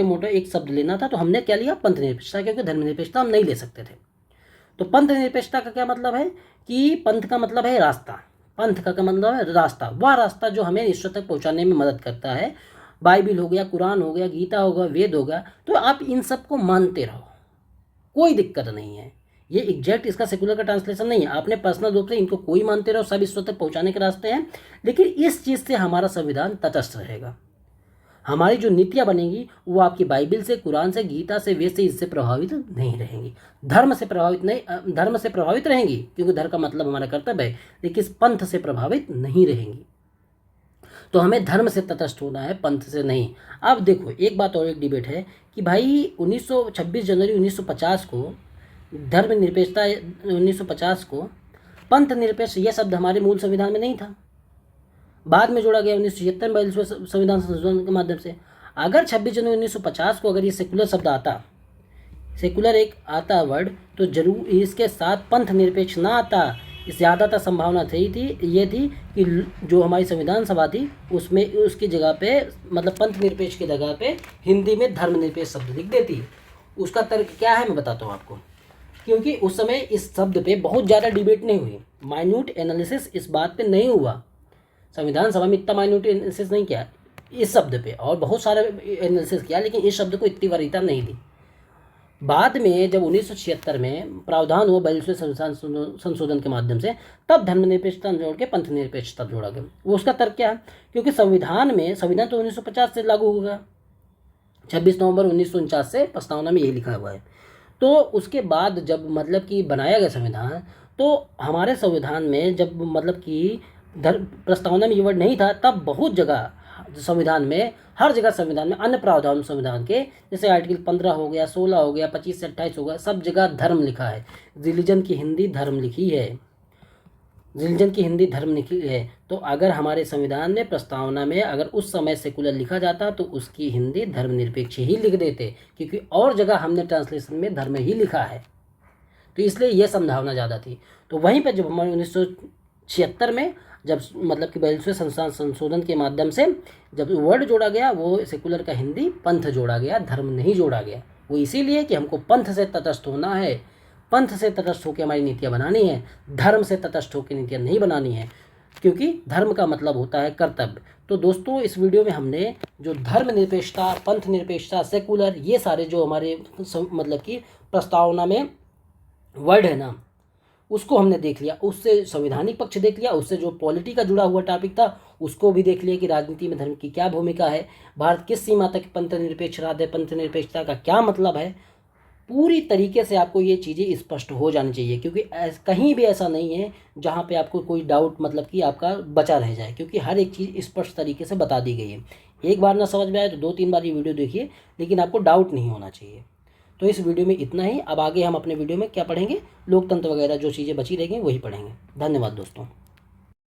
मोटे एक शब्द लेना था, तो हमने क्या लिया? पंथ निरपेक्षता, क्योंकि धर्मनिरपेक्षता हम नहीं ले सकते थे। तो पंथ निरपेक्षता का क्या मतलब है? कि पंथ का मतलब है रास्ता। पंथ का मतलब है रास्ता, वह रास्ता जो हमें ईश्वर तक पहुंचाने में मदद करता है। बाइबिल हो गया, कुरान हो गया, गीता हो गया, वेद हो गया, तो आप इन सब को मानते रहो, कोई दिक्कत नहीं है। ये एग्जैक्ट इसका सेकुलर का ट्रांसलेशन नहीं है। आपने पर्सनल रूप से इनको कोई मानते रहो, सब ईश्वर तक पहुंचाने के रास्ते हैं। लेकिन इस चीज़ से हमारा संविधान तटस्थ रहेगा। हमारी जो नीतियाँ बनेंगी वो आपकी बाइबिल से, कुरान से, गीता से, वेद से, इससे प्रभावित नहीं रहेंगी। धर्म से प्रभावित रहेंगी, क्योंकि धर्म का मतलब हमारा कर्तव्य है, लेकिन पंथ से प्रभावित नहीं रहेंगी। तो हमें धर्म से तटस्थ होना है, पंथ से नहीं। अब देखो एक बात और, एक डिबेट है कि भाई 26 जनवरी 1950 को बाद में जोड़ा गया 1976 में 42वें संविधान संशोधन के माध्यम से। अगर 26 जनवरी 1950 को अगर ये सेकुलर शब्द आता, सेकुलर एक आता वर्ड, तो जरूर इसके साथ पंथ निरपेक्ष ना आता। इस ज़्यादातर संभावना ये थी कि जो हमारी संविधान सभा थी उसमें उसकी जगह पे मतलब पंथ निरपेक्ष की जगह पे हिंदी में धर्मनिरपेक्ष शब्द लिख देती। उसका तर्क क्या है मैं बताता हूँ आपको। क्योंकि उस समय इस शब्द पे बहुत ज़्यादा डिबेट नहीं हुई, माइन्यूट एनालिसिस इस बात पे नहीं हुआ। संविधान सभा में इतना माइन्यूट एनालिसिस नहीं किया इस शब्द पे, और बहुत सारे एनालिसिस किया, लेकिन इस शब्द को इतनी वरीयता नहीं दी। बाद में जब 1976 में प्रावधान हुआ 42वें संविधान संशोधन के माध्यम से, तब धर्मनिरपेक्षता जोड़ के पंथ निरपेक्षता जोड़ा गया। वो उसका तर्क क्या है, क्योंकि संविधान तो 1950 से लागू होगा, 26 नवंबर 1949 से प्रस्तावना में यही लिखा हुआ है। तो उसके बाद जब मतलब कि बनाया गया संविधान, तो हमारे संविधान में जब मतलब कि प्रस्तावना में ये वर्ड नहीं था, तब बहुत जगह संविधान में, हर जगह संविधान में अन्य प्रावधान संविधान के, जैसे आर्टिकल 15 हो गया, 16 हो गया, 25 से 28 हो गया, सब जगह धर्म लिखा है। रिलीजन की हिंदी धर्म लिखी है, रिलीजन की हिंदी धर्म लिखी है। तो अगर हमारे संविधान में प्रस्तावना में अगर उस समय सेकुलर लिखा जाता तो उसकी हिंदी धर्मनिरपेक्ष ही लिख देते, क्योंकि और जगह हमने ट्रांसलेशन में धर्म ही लिखा है, तो इसलिए यह संभावना ज़्यादा थी। तो वहीं पर जब हमारे 1976 में जब मतलब कि 42वें संविधान संशोधन के माध्यम से जब वर्ड जोड़ा गया, वो सेकुलर का हिंदी पंथ जोड़ा गया, धर्म नहीं जोड़ा गया। वो इसीलिए कि हमको पंथ से तटस्थ होना है, पंथ से तटस्थ होकर हमारी नीतियाँ बनानी है, धर्म से तटस्थ होकर नीतियाँ नहीं बनानी है, क्योंकि धर्म का मतलब होता है कर्तव्य। तो दोस्तों, इस वीडियो में हमने जो धर्म निरपेक्षता, पंथ निरपेक्षता, सेकुलर, ये सारे जो हमारे मतलब कि प्रस्तावना में वर्ड है ना, उसको हमने देख लिया। उससे संवैधानिक पक्ष देख लिया, उससे जो पॉलिटी का जुड़ा हुआ टॉपिक था उसको भी देख लिया कि राजनीति में धर्म की क्या भूमिका है, भारत किस सीमा तक पंथ निरपेक्ष राज्य है, पंथ निरपेक्षता का क्या मतलब है। पूरी तरीके से आपको ये चीज़ें स्पष्ट हो जानी चाहिए, क्योंकि कहीं भी ऐसा नहीं है जहाँ पे आपको कोई डाउट मतलब कि आपका बचा रह जाए, क्योंकि हर एक चीज़ स्पष्ट तरीके से बता दी गई है। एक बार ना समझ में आए तो 2-3 बार ये वीडियो देखिए, लेकिन आपको डाउट नहीं होना चाहिए। तो इस वीडियो में इतना ही। अब आगे हम अपने वीडियो में क्या पढ़ेंगे, लोकतंत्र वगैरह जो चीज़ें बची रहेंगी वही पढ़ेंगे। धन्यवाद दोस्तों।